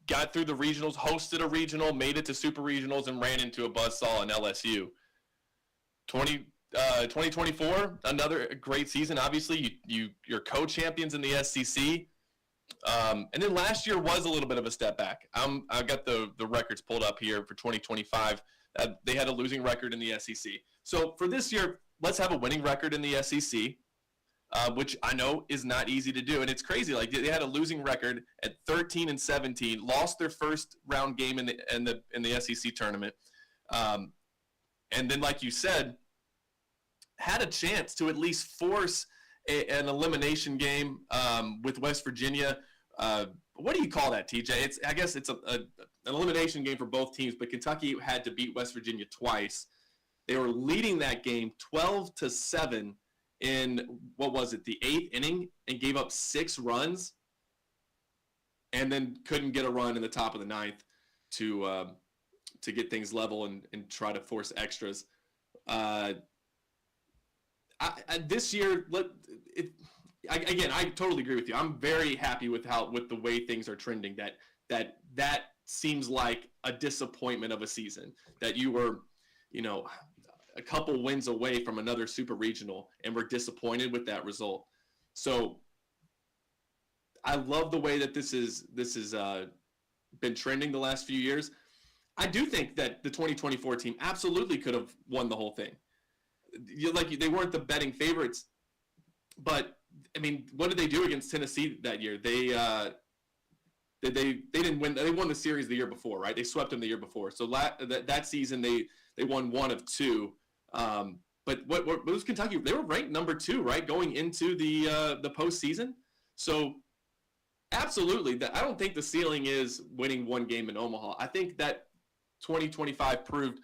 Got through the regionals, hosted a regional, made it to super regionals, and ran into a buzzsaw in LSU. 2024, another great season. Obviously, you're co-champions in the SEC. And then last year was a little bit of a step back. I've got the records pulled up here for 2025. They had a losing record in the SEC. So for this year, let's have a winning record in the SEC, which I know is not easy to do. And it's crazy. Like, they had a losing record at 13-17, lost their first round game in the SEC tournament, and then, like you said, had a chance to at least force an elimination game with West Virginia. What do you call that, TJ? I guess it's an elimination game for both teams, but Kentucky had to beat West Virginia twice. They were leading that game 12-7 in, what was it, the 8th inning, and gave up 6 runs, and then couldn't get a run in the top of the 9th to get things level and try to force extras. This year, I totally agree with you. I'm very happy with the way things are trending. That seems like a disappointment of a season, that you were, a couple wins away from another super regional and were disappointed with that result. So I love the way that this has been trending the last few years. I do think that the 2024 team absolutely could have won the whole thing. They weren't the betting favorites, but I mean, what did they do against Tennessee that year? They didn't win. They won the series the year before, right? They swept them the year before. So that season they won 1 of 2. But what was Kentucky? They were ranked number 2, right, going into the postseason. So absolutely, I don't think the ceiling is winning 1 game in Omaha. I think that 2025 proved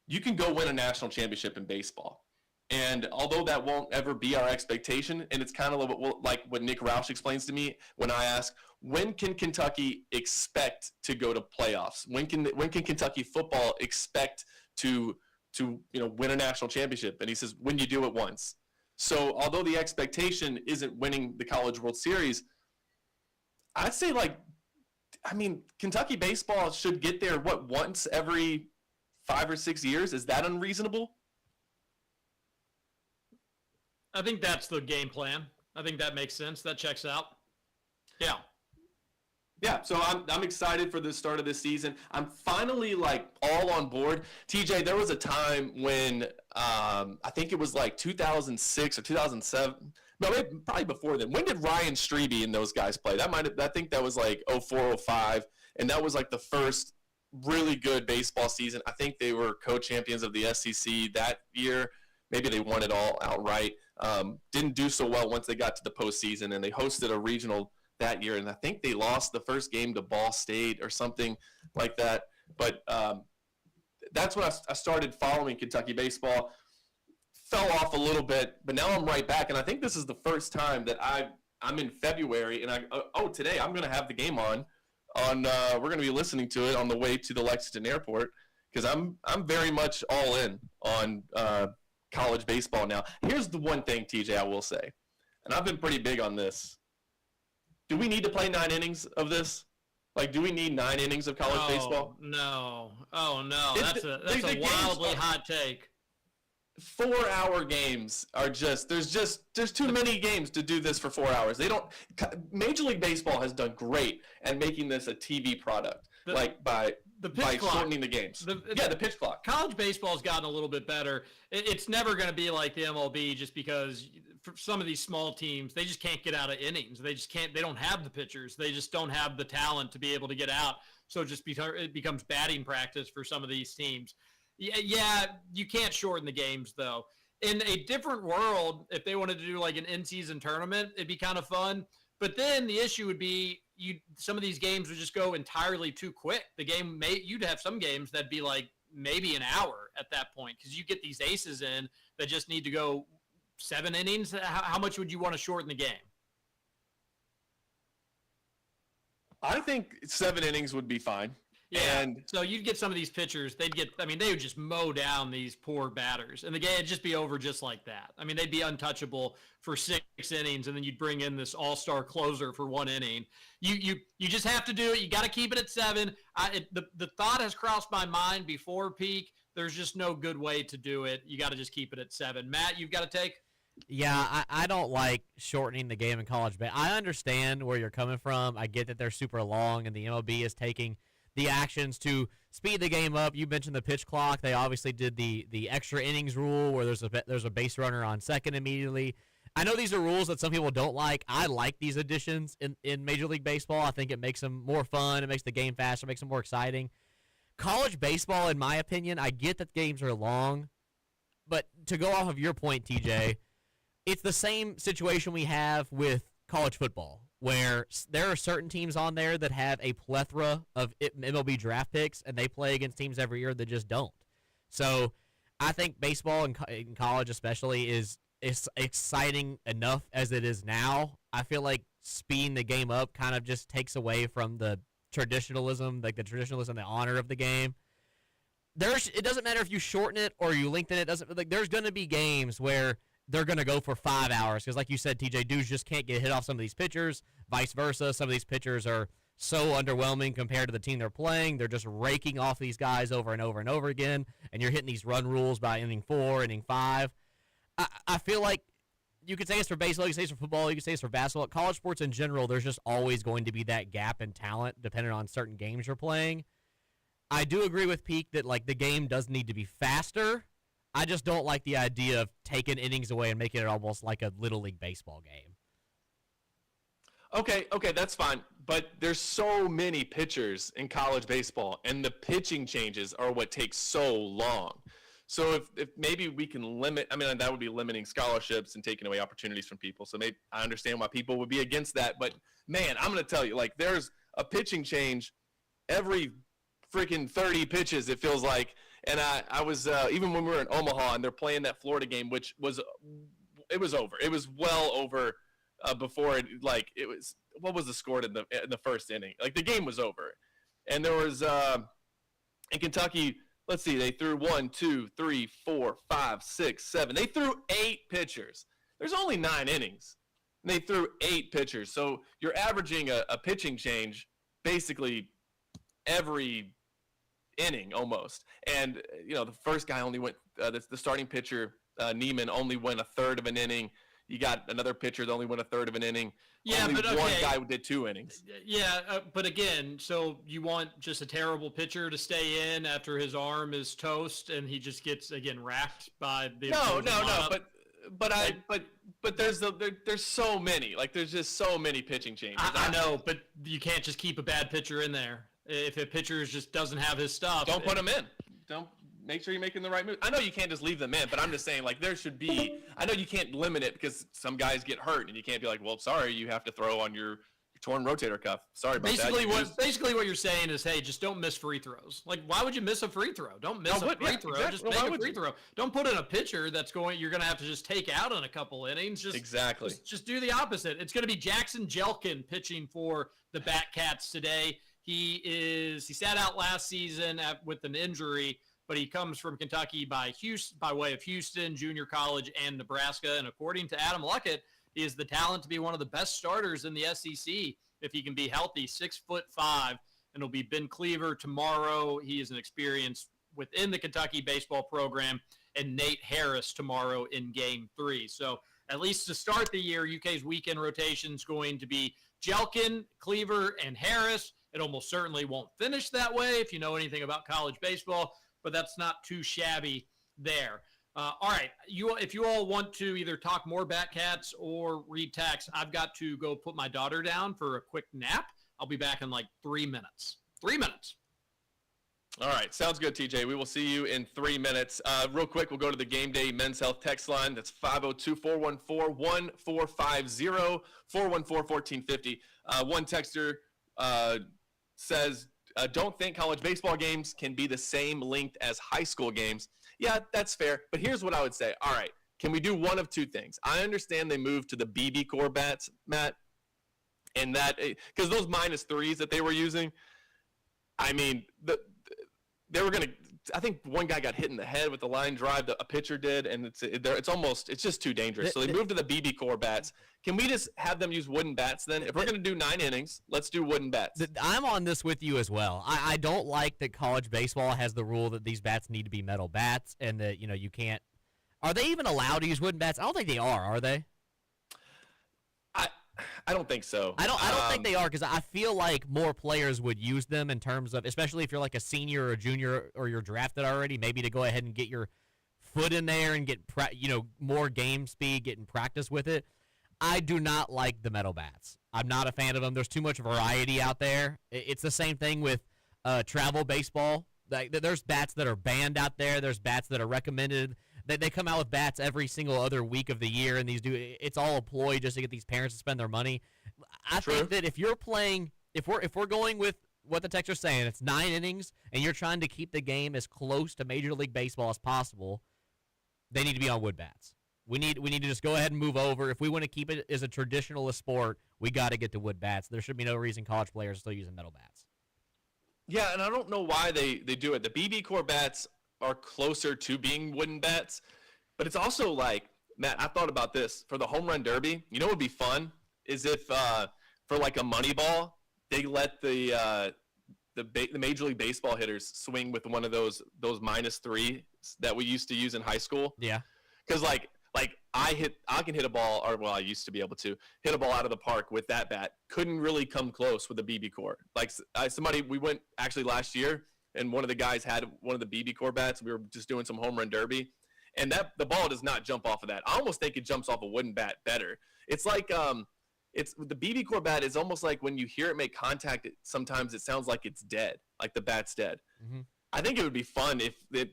you can go win a national championship in baseball. And although that won't ever be our expectation, and it's kind of like what Nick Roush explains to me when I ask, when can Kentucky expect to go to playoffs? When can Kentucky football expect to win a national championship? And he says, when you do it once. So although the expectation isn't winning the College World Series, I'd say, like, I mean, Kentucky baseball should get there, once every 5 or 6 years? Is that unreasonable? I think that's the game plan. I think that makes sense. That checks out. Yeah. Yeah, so I'm excited for the start of this season. I'm finally all on board. TJ, there was a time when I think it was 2006 or 2007. No, probably before then. When did Ryan Strebe and those guys play? I think that was 04, 05, and that was the first really good baseball season. I think they were co-champions of the SEC that year. Maybe they won it all outright. Didn't do so well once they got to the postseason, and they hosted a regional that year, and I think they lost the first game to Ball State or something like that. But that's when I started following Kentucky baseball. Fell off a little bit, but now I'm right back, and I think this is the first time that I'm in February, and today I'm going to have the game on. We're going to be listening to it on the way to the Lexington airport, because I'm very much all in on college baseball now. Here's the one thing, TJ, I will say, and I've been pretty big on this. Do we need to play 9 innings of this? Do we need 9 innings of college baseball? No. Oh, no. That's a wildly hot take. 4-hour games are there's too many games to do this for 4 hours. Major League Baseball has done great at making this a TV product, by shortening the games. The pitch clock. College baseball has gotten a little bit better. It's never going to be like the MLB, just because for some of these small teams, they just can't get out of innings. They just can't. They don't have the pitchers. They just don't have the talent to be able to get out. So it becomes batting practice for some of these teams. Yeah, you can't shorten the games, though. In a different world, if they wanted to do an in-season tournament, it'd be kind of fun. But then the issue would be some of these games would just go entirely too quick. You'd have some games that'd be maybe an hour at that point, because you get these aces in that just need to go 7 innings. How much would you want to shorten the game? I think 7 innings would be fine. Yeah, and so you'd get some of these pitchers, they would just mow down these poor batters, and the game would just be over just like that. I mean, they'd be untouchable for 6 innings, and then you'd bring in this all-star closer for 1 inning. You just have to do it. You got to keep it at 7. The thought has crossed my mind before peak. There's just no good way to do it. You got to just keep it at 7. Matt, you've got to take? Yeah, I don't like shortening the game in college baseball. I understand where you're coming from. I get that they're super long, and the MLB is taking the actions to speed the game up. You mentioned the pitch clock. They obviously did the extra innings rule, where there's a base runner on second immediately. I know these are rules that some people don't like. I like these additions in Major League Baseball. I think it makes them more fun. It makes the game faster. It makes them more exciting. College baseball, in my opinion, I get that games are long, but to go off of your point, TJ, it's the same situation we have with college football, where there are certain teams on there that have a plethora of MLB draft picks, and they play against teams every year that just don't. So I think baseball in college especially is exciting enough as it is now. I feel like speeding the game up kind of just takes away from the traditionalism, the honor of the game. It doesn't matter if you shorten it or you lengthen it. There's going to be games where they're going to go for 5 hours, because like you said, TJ, dudes just can't get hit off some of these pitchers. Vice versa, some of these pitchers are so underwhelming compared to the team they're playing. They're just raking off these guys over and over and over again, and you're hitting these run rules by inning 4, inning 5. I feel like you could say it's for baseball, you could say it's for football, you could say it's for basketball. College sports in general, there's just always going to be that gap in talent depending on certain games you're playing. I do agree with Peak that the game does need to be faster. I just don't like the idea of taking innings away and making it almost like a Little League baseball game. Okay, that's fine. But there's so many pitchers in college baseball, and the pitching changes are what takes so long. So if maybe we can limit, that would be limiting scholarships and taking away opportunities from people. So maybe I understand why people would be against that. But, man, I'm going to tell you, there's a pitching change every freaking 30 pitches, it feels like. And I was even when we were in Omaha and they're playing that Florida game, which was over. It was well over before it was. What was the score in the first inning? The game was over, and there was in Kentucky. Let's see, they threw 1, 2, 3, 4, 5, 6, 7. They threw 8 pitchers. There's only 9 innings, and they threw 8 pitchers. So you're averaging a pitching change basically every inning almost. And, the first guy only went, the starting pitcher, Neiman, only went a third of an inning. You got another pitcher that only went a third of an inning. Yeah, only but okay. one guy did 2 innings. Yeah, but again, so you want just a terrible pitcher to stay in after his arm is toast and he just gets, again, racked by the No, but there's so many. Like, there's just so many pitching changes. I know, but you can't just keep a bad pitcher in there. If a pitcher just doesn't have his stuff, don't put him in. Don't make sure you're making the right move. I know you can't just leave them in, but I'm just saying, like, there should be. I know you can't limit it because some guys get hurt, and you can't be like, well, sorry, you have to throw on your torn rotator cuff. Sorry about that. Basically what you're saying is, hey, just don't miss free throws. Like, why would you miss a free throw? Don't miss a free throw. Exactly. Just make a free throw. Don't put in a pitcher you're going to have to just take out in a couple innings. Just do the opposite. It's going to be Jackson Jelkin pitching for the Batcats today. He sat out last season with an injury, but he comes from Kentucky by way of Houston, junior college, and Nebraska. And according to Adam Luckett, he has the talent to be one of the best starters in the SEC if he can be healthy. 6'5", and it'll be Ben Cleaver tomorrow. He is an experience within the Kentucky baseball program, and Nate Harris tomorrow in Game 3. So at least to start the year, UK's weekend rotation is going to be Jelkin, Cleaver, and Harris. It almost certainly won't finish that way if you know anything about college baseball, but that's not too shabby there. All right, if you all want to either talk more Batcats or read text, I've got to go put my daughter down for a quick nap. I'll be back in like 3 minutes. 3 minutes. All right, sounds good, TJ. We will see you in 3 minutes. Real quick, we'll go to the Gameday Men's Health text line. That's 502-414-1450, 414-1450. One texter says, don't think college baseball games can be the same length as high school games. Yeah, that's fair. But here's what I would say. All right, can we do one of two things? I understand they moved to the BB core bats, Matt, and that because those -3s that they were using, I mean, they were going to – I think one guy got hit in the head with the line drive, a pitcher did, and it's just too dangerous. So they moved to the BB core bats. Can we just have them use wooden bats then? If we're going to do 9 innings, let's do wooden bats. I'm on this with you as well. I don't like that college baseball has the rule that these bats need to be metal bats and that, you can't – are they even allowed to use wooden bats? I don't think they are they? I don't think so. I don't think they are because I feel like more players would use them in terms of, especially if you're like a senior or a junior or you're drafted already, maybe to go ahead and get your foot in there and get more game speed, get in practice with it. I do not like the metal bats. I'm not a fan of them. There's too much variety out there. It's the same thing with travel baseball. Like, there's bats that are banned out there. There's bats that are recommended. They come out with bats every single other week of the year, and it's all a ploy just to get these parents to spend their money. I think that if you're playing, if we're going with what the texter's saying, it's 9 innings, and you're trying to keep the game as close to Major League Baseball as possible, they need to be on wood bats. We need to just go ahead and move over. If we want to keep it as a traditionalist sport, we got to get to wood bats. There should be no reason college players are still using metal bats. Yeah, and I don't know why they do it. The BB core bats are closer to being wooden bats, but it's also like, Matt, I thought about this for the home run derby. You know what would be fun is if for like a money ball, they let the Major League Baseball hitters swing with one of those -3s that we used to use in high school. Yeah, because like I can hit a ball, or well, I used to be able to hit a ball out of the park with that bat. Couldn't really come close with the BB core. Like we went actually last year, and one of the guys had one of the BB core bats. We were just doing some home run derby, and the ball does not jump off of that. I almost think it jumps off a wooden bat better. It's like it's the BB core bat is almost like when you hear it make contact, sometimes it sounds like it's dead, like the bat's dead. Mm-hmm. I think it would be fun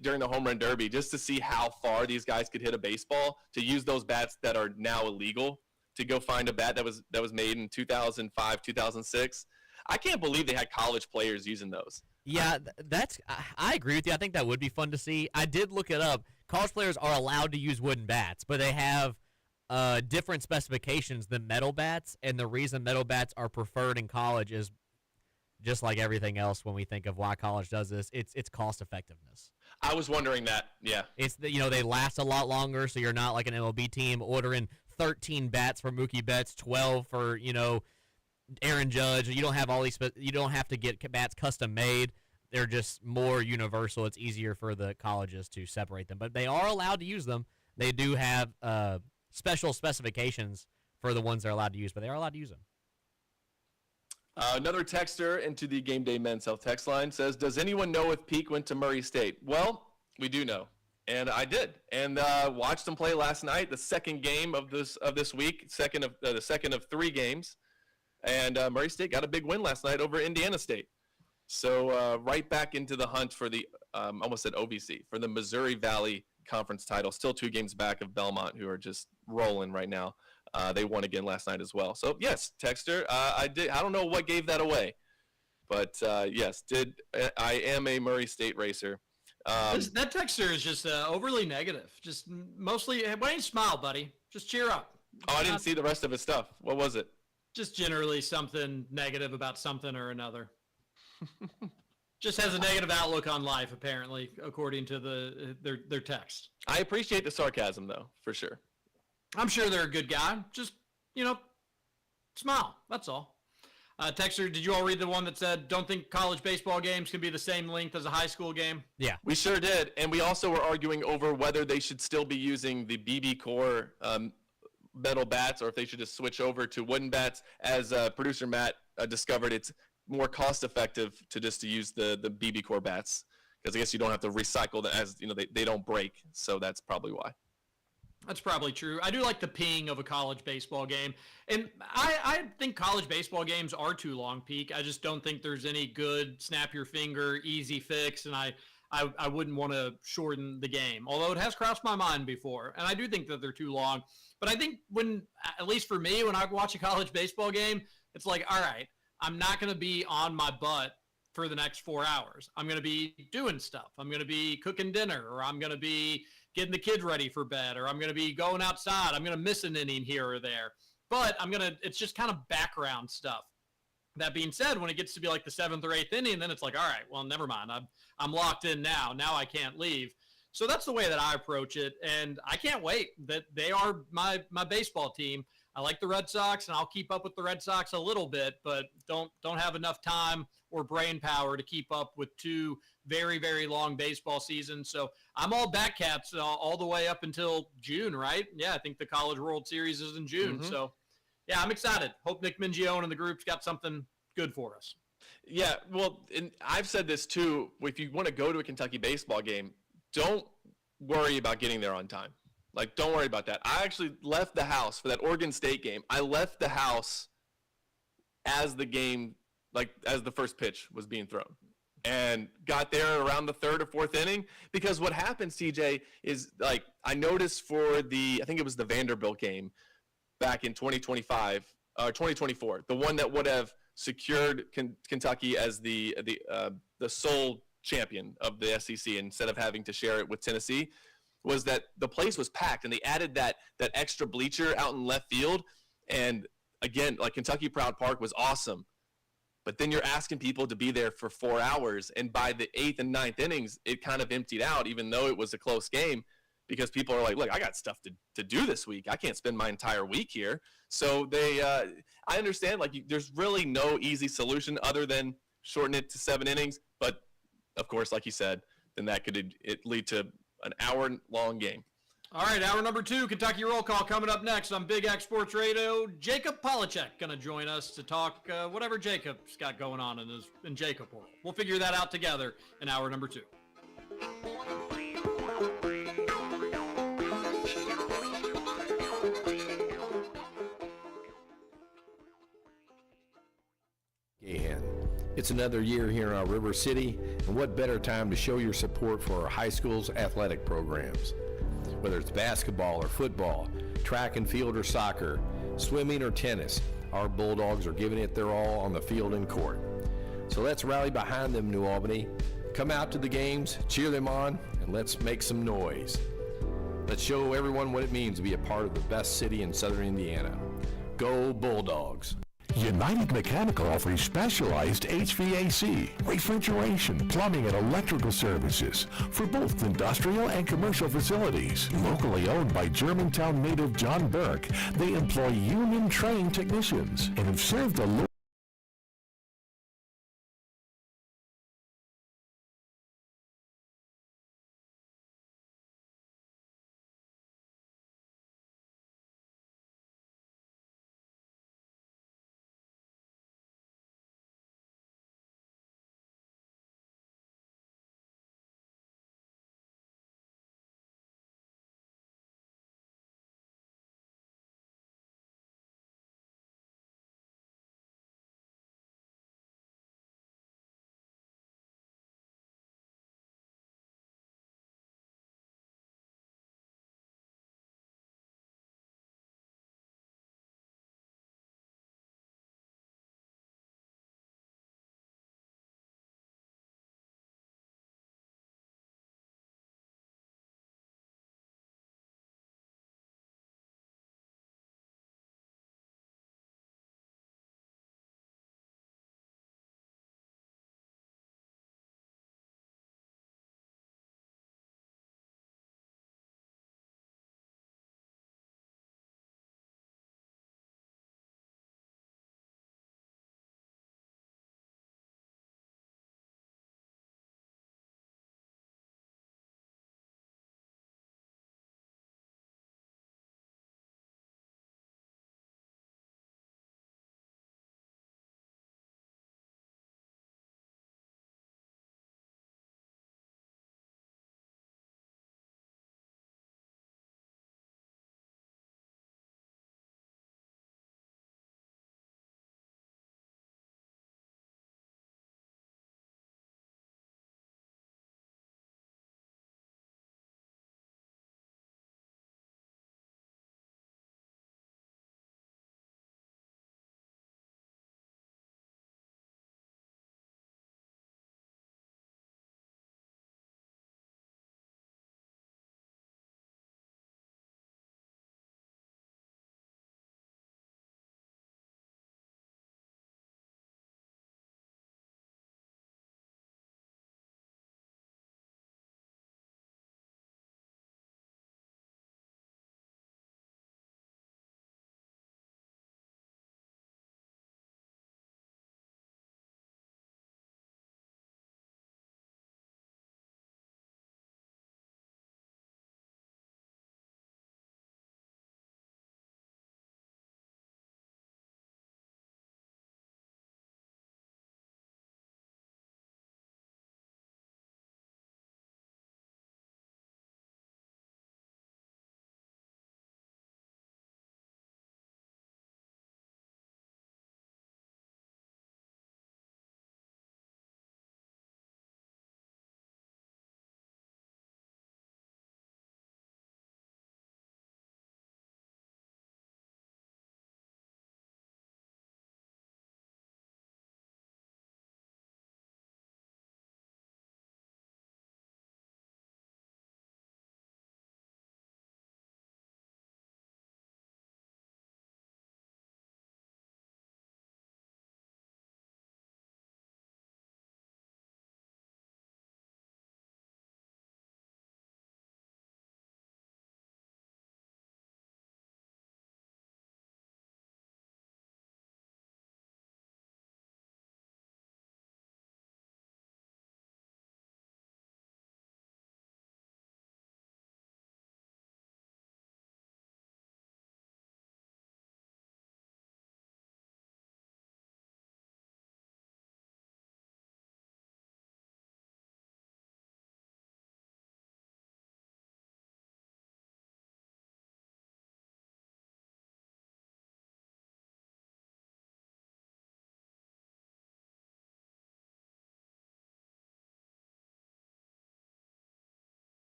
during the home run derby just to see how far these guys could hit a baseball, to use those bats that are now illegal, to go find a bat that was made in 2005, 2006. I can't believe they had college players using those. Yeah, I agree with you. I think that would be fun to see. I did look it up. College players are allowed to use wooden bats, but they have different specifications than metal bats, and the reason metal bats are preferred in college is just like everything else when we think of why college does this, it's cost effectiveness. I was wondering that, yeah. It's they last a lot longer, so you're not like an MLB team ordering 13 bats for Mookie Betts, 12 for, Aaron Judge. You don't have all these. You don't have to get bats custom made. They're just more universal. It's easier for the colleges to separate them, but they are allowed to use them. They do have special specifications for the ones they're allowed to use, but they are allowed to use them. Another texter into the Game Day Men's Health text line says, "Does anyone know if Peak went to Murray State?" Well, we do know, and I did, and watched them play last night, the second game of this week, the second of 3 games, and Murray State got a big win last night over Indiana State. So right back into the hunt for the almost said OVC, for the Missouri Valley Conference title. Still 2 games back of Belmont, who are just rolling right now. They won again last night as well. So yes, texter, I don't know what gave that away, but yes, I am a Murray State racer. That texter is just overly negative. Just mostly, why don't you smile, buddy? Just cheer up. Oh, I didn't see the rest of his stuff. What was it? Just generally something negative about something or another. Just has a negative outlook on life, apparently, according to their text. I appreciate the sarcasm, though, for sure. I'm sure they're a good guy. Just, smile. That's all. Texter, did you all read the one that said, don't think college baseball games can be the same length as a high school game? Yeah. We sure did. And we also were arguing over whether they should still be using the BB Core metal bats or if they should just switch over to wooden bats. As producer Matt discovered, it's more cost effective to use the BB Core bats, because I guess you don't have to recycle them, as they don't break. So that's probably why. That's probably true. I do like the ping of a college baseball game. And I think college baseball games are too long, Peak. I just don't think there's any good snap your finger, easy fix. And I wouldn't want to shorten the game, although it has crossed my mind before. And I do think that they're too long. But I think at least for me, when I watch a college baseball game, it's like, all right, I'm not going to be on my butt for the next 4 hours. I'm going to be doing stuff. I'm going to be cooking dinner, or I'm going to be getting the kids ready for bed, or I'm going to be going outside. I'm going to miss an inning here or there. But it's just kind of background stuff. That being said, when it gets to be like the 7th or 8th inning, then it's like, all right, well, never mind. I'm locked in now. Now I can't leave. So that's the way that I approach it. And I can't wait that they are my baseball team. I like the Red Sox, and I'll keep up with the Red Sox a little bit, but don't have enough time or brain power to keep up with 2 very, very long baseball seasons. So I'm all Batcats all the way up until June, right? Yeah, I think the College World Series is in June. Mm-hmm. So, yeah, I'm excited. Hope Nick Mingione and the group's got something good for us. Yeah, well, and I've said this too. If you want to go to a Kentucky baseball game, don't worry about getting there on time. Like, don't worry about that. I actually left the house for that Oregon State game. I left the house as the game, as the first pitch was being thrown, and got there around the 3rd or 4th inning. Because what happens, TJ, is I noticed for I think it was the Vanderbilt game back in 2024, the one that would have secured Kentucky as the sole champion of the SEC instead of having to share it with Tennessee, was that the place was packed, and they added that extra bleacher out in left field. And again, Kentucky Proud Park was awesome, but then you're asking people to be there for 4 hours, and by the 8th and 9th innings, it kind of emptied out, even though it was a close game, because people are like, look, I got stuff to do this week. I can't spend my entire week here. So I understand, there's really no easy solution other than shorten it to 7 innings. But of course, like you said, then that could lead to an hour-long game. All right, hour number 2, Kentucky Roll Call coming up next on Big X Sports Radio. Jacob Polachek going to join us to talk whatever Jacob's got going on in Jacob world. We'll figure that out together in hour number 2. It's another year here in our River City, and what better time to show your support for our high school's athletic programs. Whether it's basketball or football, track and field or soccer, swimming or tennis, our Bulldogs are giving it their all on the field and court. So let's rally behind them, New Albany. Come out to the games, cheer them on, and let's make some noise. Let's show everyone what it means to be a part of the best city in Southern Indiana. Go Bulldogs! United Mechanical offers specialized HVAC, refrigeration, plumbing, and electrical services for both industrial and commercial facilities. Locally owned by Germantown native John Burke, they employ union-trained technicians and have served the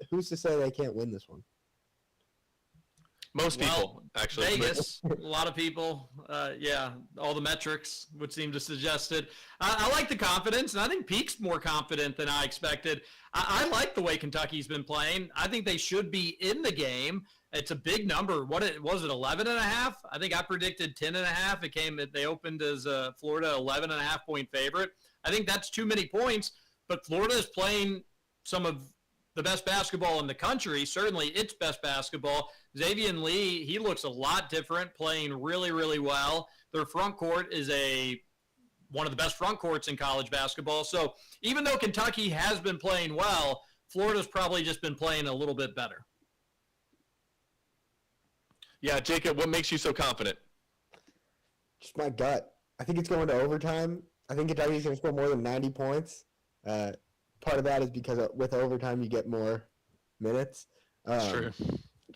who's to say they can't win this one? Most people, actually. Vegas, a lot of people, all the metrics would seem to suggest it. I like the confidence, and I think Peak's more confident than I expected. I like the way Kentucky's been playing. I think they should be in the game. It's a big number. Was it 11.5? I think I predicted 10.5. They opened as a Florida 11.5 point favorite. I think that's too many points, but Florida is playing some of the best basketball in the country, certainly its best basketball. Xavier Lee, he looks a lot different, playing really, really well. Their front court is one of the best front courts in college basketball. So even though Kentucky has been playing well, Florida's probably just been playing a little bit better. Yeah, Jacob, what makes you so confident? Just my gut. I think it's going to overtime. I think Kentucky's going to score more than 90 points. Part of that is because with overtime you get more minutes. True.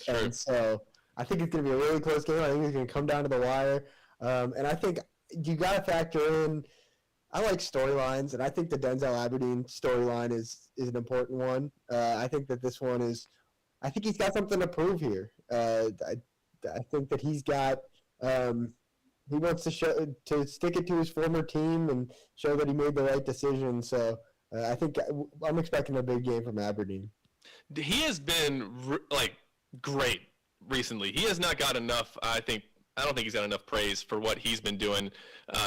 And so I think it's going to be a really close game. I think it's going to come down to the wire. And I think you got to factor in – I like storylines, and I think the Denzel Aberdeen storyline is an important one. I think that this one is – I think he's got something to prove here. I think that he's got he wants to stick it to his former team and show that he made the right decision. So I think I'm expecting a big game from Aberdeen. He has been great recently. He has not got enough. I don't think he's got enough praise for what he's been doing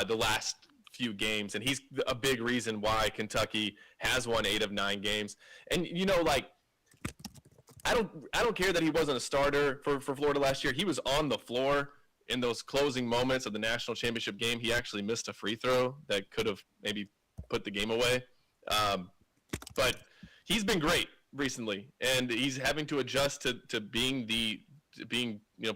the last few games, and he's a big reason why Kentucky has won 8 of 9 games. And I don't care that he wasn't a starter for Florida last year. He was on the floor in those closing moments of the national championship game. He actually missed a free throw that could have maybe put the game away. But he's been great recently, and he's having to adjust to being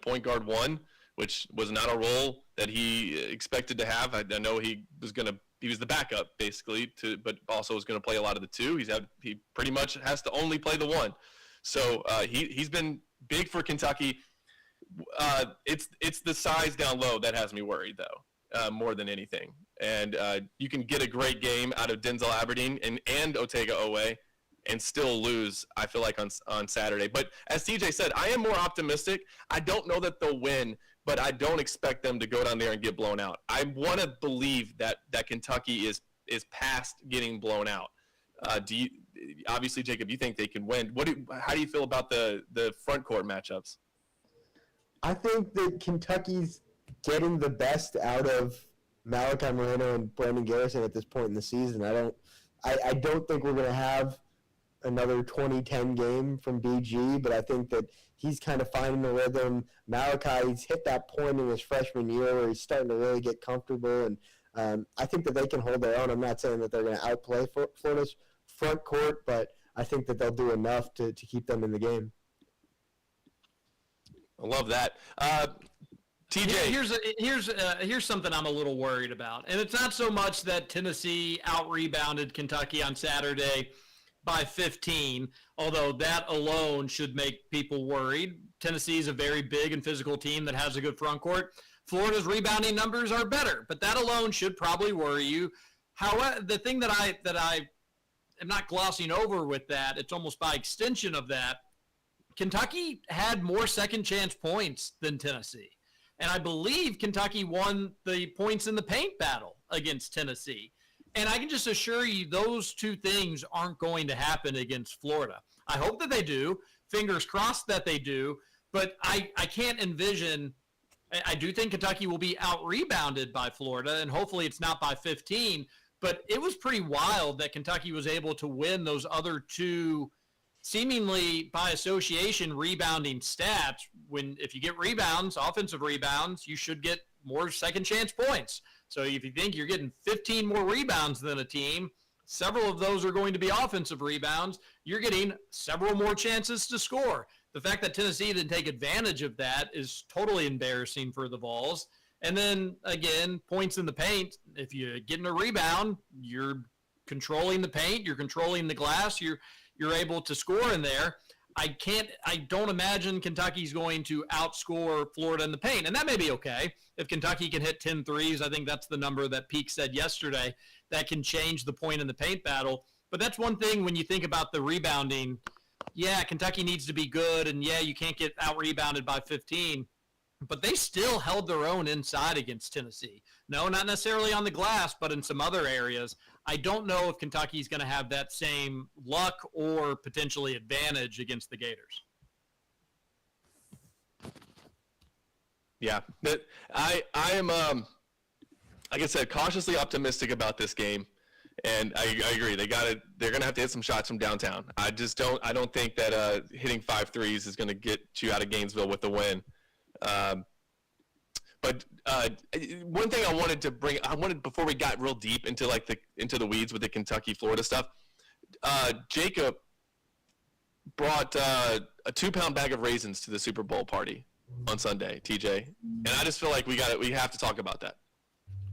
point guard 1, which was not a role that he expected to have. I know he was the backup basically, but also was going to play a lot of the 2. He pretty much has to only play the 1. So he's been big for Kentucky. It's the size down low that has me worried, though, more than anything. And you can get a great game out of Denzel Aberdeen and Otega Owe and still lose, I feel like, on Saturday. But as TJ said, I am more optimistic. I don't know that they'll win, but I don't expect them to go down there and get blown out. I want to believe that Kentucky is past getting blown out. Obviously, Jacob, you think they can win. How do you feel about the front court matchups? I think that Kentucky's getting the best out of Malachi Moreno and Brandon Garrison at this point in the season. I don't think we're going to have another 2010 game from BG, but I think that he's kind of finding the rhythm. Malachi's hit that point in his freshman year where he's starting to really get comfortable, and I think that they can hold their own. I'm not saying that they're going to outplay Florida's front court, but I think that they'll do enough to keep them in the game. I love that. TJ, here's something I'm a little worried about, and it's not so much that Tennessee out-rebounded Kentucky on Saturday by 15, although that alone should make people worried. Tennessee is a very big and physical team that has a good front court. Florida's rebounding numbers are better, but that alone should probably worry you. However, the thing that I am not glossing over with that, it's almost by extension of that, Kentucky had more second chance points than Tennessee. And I believe Kentucky won the points in the paint battle against Tennessee. And I can just assure you those two things aren't going to happen against Florida. I hope that they do. Fingers crossed that they do. But I can't envision – I do think Kentucky will be out-rebounded by Florida, and hopefully it's not by 15. But it was pretty wild that Kentucky was able to win those other two seemingly by association rebounding stats. If you get rebounds, offensive rebounds, you should get more second chance points. So if you think you're getting 15 more rebounds than a team, several of those are going to be offensive rebounds. You're getting several more chances to score. The fact that Tennessee didn't take advantage of that is totally embarrassing for the Vols. And then, again, points in the paint. If you're getting a rebound, you're controlling the paint, you're controlling the glass, you're able to score in there. I don't imagine Kentucky's going to outscore Florida in the paint, and that may be okay. If Kentucky can hit 10 threes, I think that's the number that Peak said yesterday, that can change the point in the paint battle. But that's one thing when you think about the rebounding yeah, Kentucky needs to be good, and yeah, you can't get out-rebounded by 15, but they still held their own inside against Tennessee. No, not necessarily on the glass, but in some other areas. I don't know if Kentucky's going to have that same luck or potentially advantage against the Gators. Yeah, I am, like I said, cautiously optimistic about this game. And I agree. They're going to have to hit some shots from downtown. I don't think that hitting 5 threes is going to get you out of Gainesville with the win. But one thing I wanted before we got real deep into into the weeds with the Kentucky Florida stuff. Jacob brought a 2-pound bag of raisins to the Super Bowl party on Sunday, TJ, and I just feel like we have to talk about that.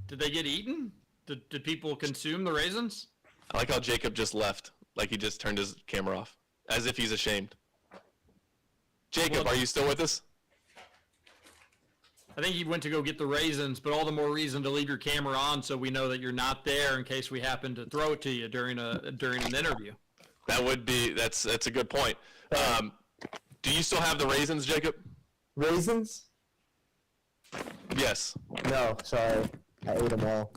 Did they get eaten? Did people consume the raisins? I like how Jacob just left, like he just turned his camera off, as if he's ashamed. Jacob, are you still with us? I think he went to go get the raisins, but all the more reason to leave your camera on so we know that you're not there in case we happen to throw it to you during an interview. That's a good point. Do you still have the raisins, Jacob? Raisins? Yes. No, sorry. I ate them all.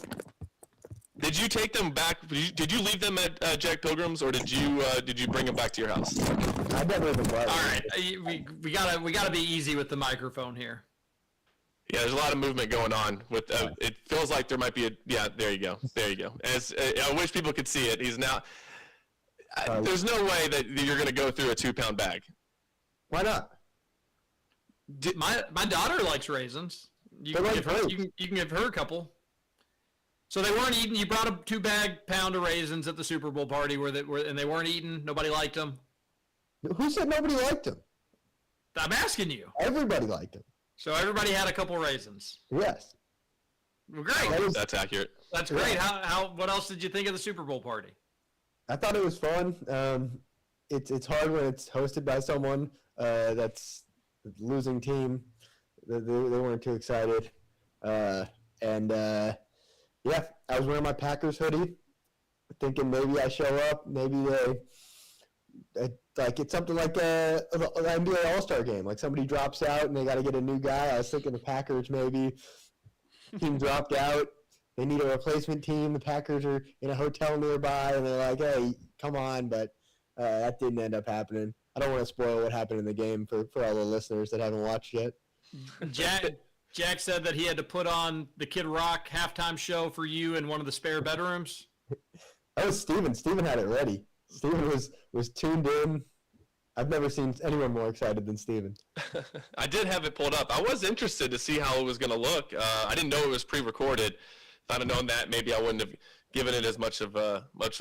Did you take them back? Did you leave them at Jack Pilgrim's, or did you bring them back to your house? I never even brought them. All right, we gotta be easy with the microphone here. Yeah, there's a lot of movement going on. With it feels like there might be there you go. As I wish people could see it. He's now. There's no way that you're going to go through a 2-pound bag. Why not? My daughter likes raisins. You can give her a couple. So they weren't eaten. You brought a 2-pound of raisins at the Super Bowl party and they weren't eaten. Nobody liked them. Who said nobody liked them? I'm asking you. Everybody liked them. So everybody had a couple raisins. Yes. Well, great. That's accurate. That's great. How? What else did you think of the Super Bowl party? I thought it was fun. It's hard when it's hosted by someone that's the losing team. They weren't too excited. Yeah, I was wearing my Packers hoodie, thinking maybe I show up, maybe it's something like an NBA All-Star game. Like somebody drops out and they got to get a new guy. I was thinking the Packers maybe. Team dropped out. They need a replacement team. The Packers are in a hotel nearby, and they're like, hey, come on. But that didn't end up happening. I don't want to spoil what happened in the game for all the listeners that haven't watched yet. Jack said that he had to put on the Kid Rock halftime show for you in one of the spare bedrooms. That was Steven. Steven had it ready. Steven was tuned in. I've never seen anyone more excited than Steven. I did have it pulled up. I was interested to see how it was going to look. I didn't know it was pre-recorded. If I'd have known that, maybe I wouldn't have given it as much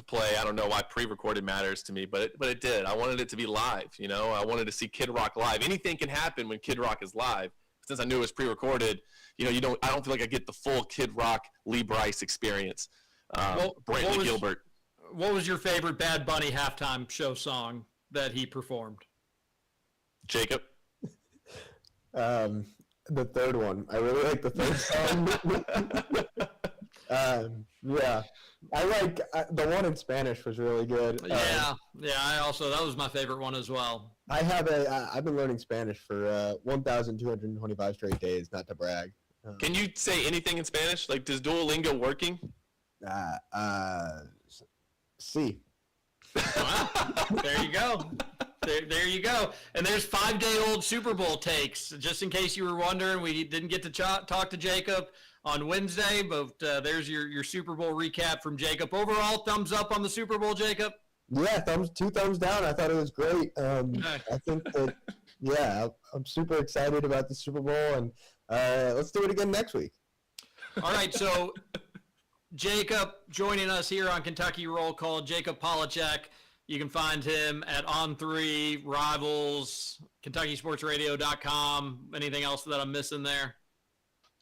play. I don't know why pre-recorded matters to me, but it did. I wanted it to be live. I wanted to see Kid Rock live. Anything can happen when Kid Rock is live. Since I knew it was pre-recorded, I don't feel like I get the full Kid Rock Lee Bryce experience. Brantley Gilbert. What was your favorite Bad Bunny halftime show song that he performed? Jacob? The third one. I really like the third song. Yeah. I like the one in Spanish was really good. Yeah. That was my favorite one as well. I've been learning Spanish for 1,225 straight days, not to brag. Can you say anything in Spanish? Like, does Duolingo working? Sí. Wow. There you go. There you go. And there's 5-day-old Super Bowl takes. Just in case you were wondering, we didn't get to talk to Jacob on Wednesday, but there's your Super Bowl recap from Jacob. Overall, thumbs up on the Super Bowl, Jacob? Yeah, 2 thumbs down. I thought it was great. I think that, I'm super excited about the Super Bowl, and let's do it again next week. All right, so Jacob joining us here on Kentucky Roll Call, Jacob Polachek. You can find him at On3, Rivals, KentuckySportsRadio.com. Anything else that I'm missing there?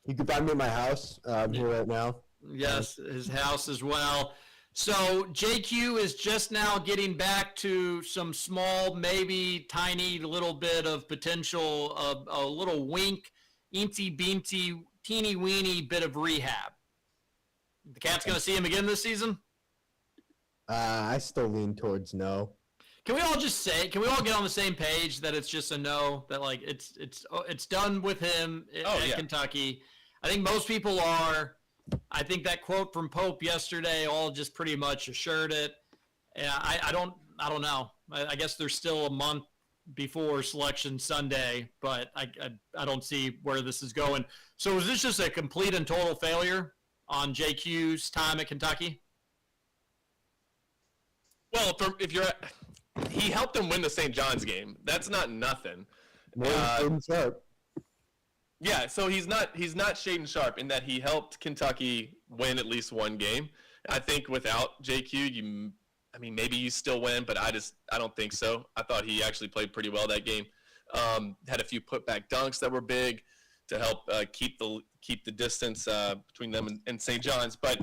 You can find me at my house. I'm here right now. Yes, his house as well. So JQ is just now getting back to some small, maybe tiny little bit of potential, a little wink, eensy-beensy, teeny-weeny bit of rehab. The Cat's going to see him again this season? I still lean towards no. Can we all just say? Can we all get on the same page that it's just a no? That like it's done with him at Kentucky. I think most people are. I think that quote from Pope yesterday all just pretty much assured it. Yeah, I don't know. I guess there's still a month before Selection Sunday, but I don't see where this is going. So is this just a complete and total failure on JQ's time at Kentucky? Well, he helped them win the St. John's game. That's not nothing. Yeah, so he's not Shaden Sharp in that he helped Kentucky win at least one game. I think without JQ, maybe you still win, but I don't think so. I thought he actually played pretty well that game. Had a few putback dunks that were big to help keep the distance between them and St. John's. But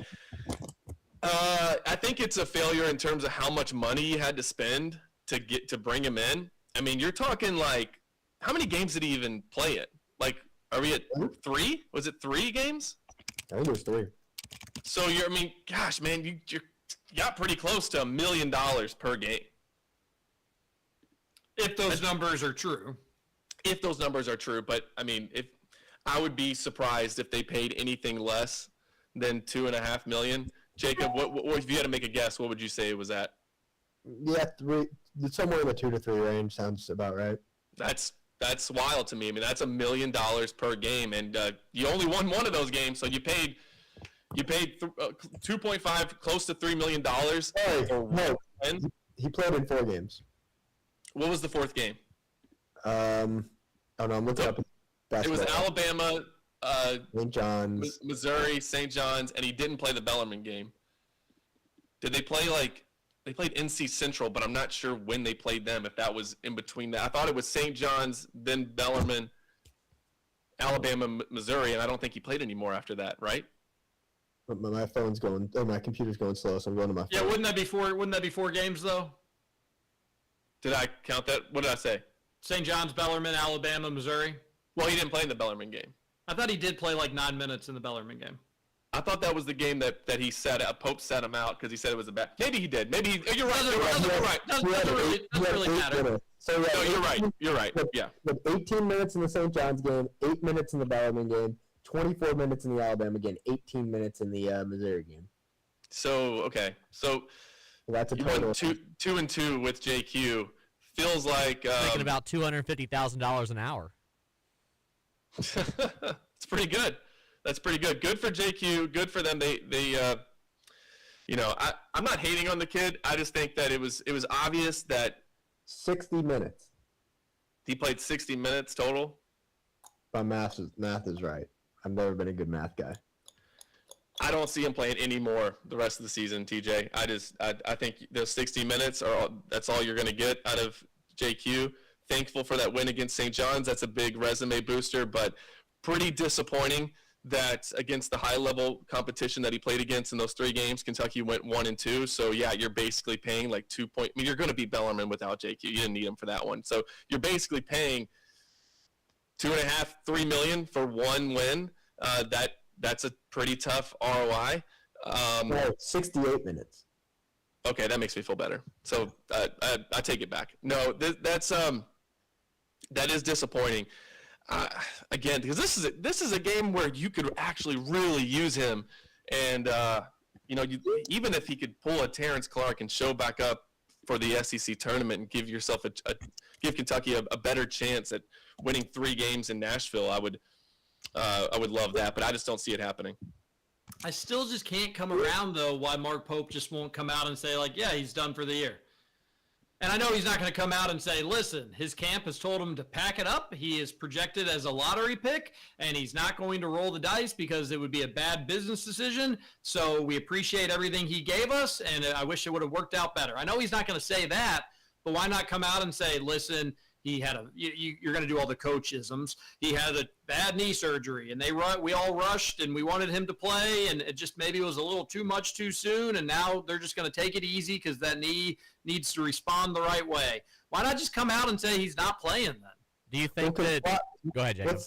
I think it's a failure in terms of how much money you had to spend to bring him in. I mean, you're talking like, how many games did he even play in? Like, are we at 3? Was it 3 games? I think it was 3. So gosh, man, you got pretty close to $1 million per game. If those numbers are true. If those numbers are true, but if I would be surprised if they paid anything less than $2.5 million. Jacob, what if you had to make a guess? What would you say it was at? Yeah, 3. Somewhere in the 2 to 3 range sounds about right. That's wild to me. That's $1 million per game, and you only won one of those games, so you paid 2.5, close to $3 million. No, he played in 4 games. What was the 4th game? I'm looking up. It was Alabama, St. John's, Missouri, St. John's, and he didn't play the Bellarmine game. Did they play they played NC Central, but I'm not sure when they played them, if that was in between that. I thought it was St. John's, then Bellarmine, Alabama, Missouri, and I don't think he played anymore after that, right? My phone's going, my computer's going slow, so I'm going to my phone. Yeah, wouldn't that be 4 games, though? Did I count that? What did I say? St. John's, Bellarmine, Alabama, Missouri? Well, he didn't play in the Bellarmine game. I thought he did play like 9 minutes in the Bellarmine game. I thought that was the game that he said Pope set him out because he said it was a bad. Maybe he did. Maybe you're right. Doesn't really matter. So no, you're right. Yeah. 18 minutes in the St. John's game, 8 minutes in the Bellarmine game, 24 minutes in the Alabama game, 18 minutes in the Missouri game. So okay, so that's a total. 2 and 2 with JQ. Feels like making about $250,000 an hour. It's pretty good. That's pretty good. Good for JQ. Good for them. I'm not hating on the kid. I just think that it was obvious that 60 minutes. He played 60 minutes total. My math is right. I've never been a good math guy. I don't see him playing any more the rest of the season, TJ. I think those 60 minutes that's all you're going to get out of JQ. Thankful for that win against St. John's. That's a big resume booster, but pretty disappointing that against the high-level competition that he played against in those 3 games, Kentucky went 1 and 2. So, yeah, you're basically paying like 2 point. You're going to beat Bellarmine without JQ. You didn't need him for that one. So you're basically paying $2.5, $3 million for 1 win. That's a pretty tough ROI. 68 minutes. Okay, that makes me feel better. So I take it back. No, that is disappointing. Again, because this is a game where you could actually really use him, and even if he could pull a Terrence Clark and show back up for the SEC tournament and give yourself give Kentucky a better chance at winning 3 games in Nashville, I would love that, but I just don't see it happening. I still just can't come around, though, why Mark Pope just won't come out and say, like, yeah, he's done for the year. And I know he's not going to come out and say, listen, his camp has told him to pack it up. He is projected as a lottery pick, and he's not going to roll the dice because it would be a bad business decision. So we appreciate everything he gave us, and I wish it would have worked out better. I know he's not going to say that, but why not come out and say, listen, he had you're going to do all the coachisms. He had a bad knee surgery, and we all rushed, and we wanted him to play, and it just maybe was a little too much too soon, and now they're just going to take it easy because that knee needs to respond the right way. Why not just come out and say he's not playing then? Do you think that – go ahead, Jacob.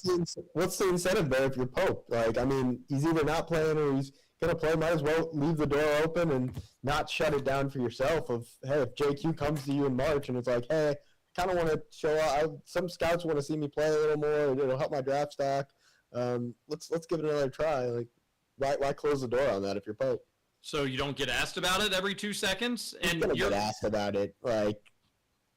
What's the incentive there if you're Pope? Like, I mean, he's either not playing or gonna play, might as well leave the door open and not shut it down for yourself. Of hey, if JQ comes to you in March and it's like, hey, I kind of want to show out. Some scouts want to see me play a little more. It'll help my draft stock. Let's give it another try. Like, why close the door on that if you're Pope? So you don't get asked about it every 2 seconds, and He's gonna get asked about it. Like,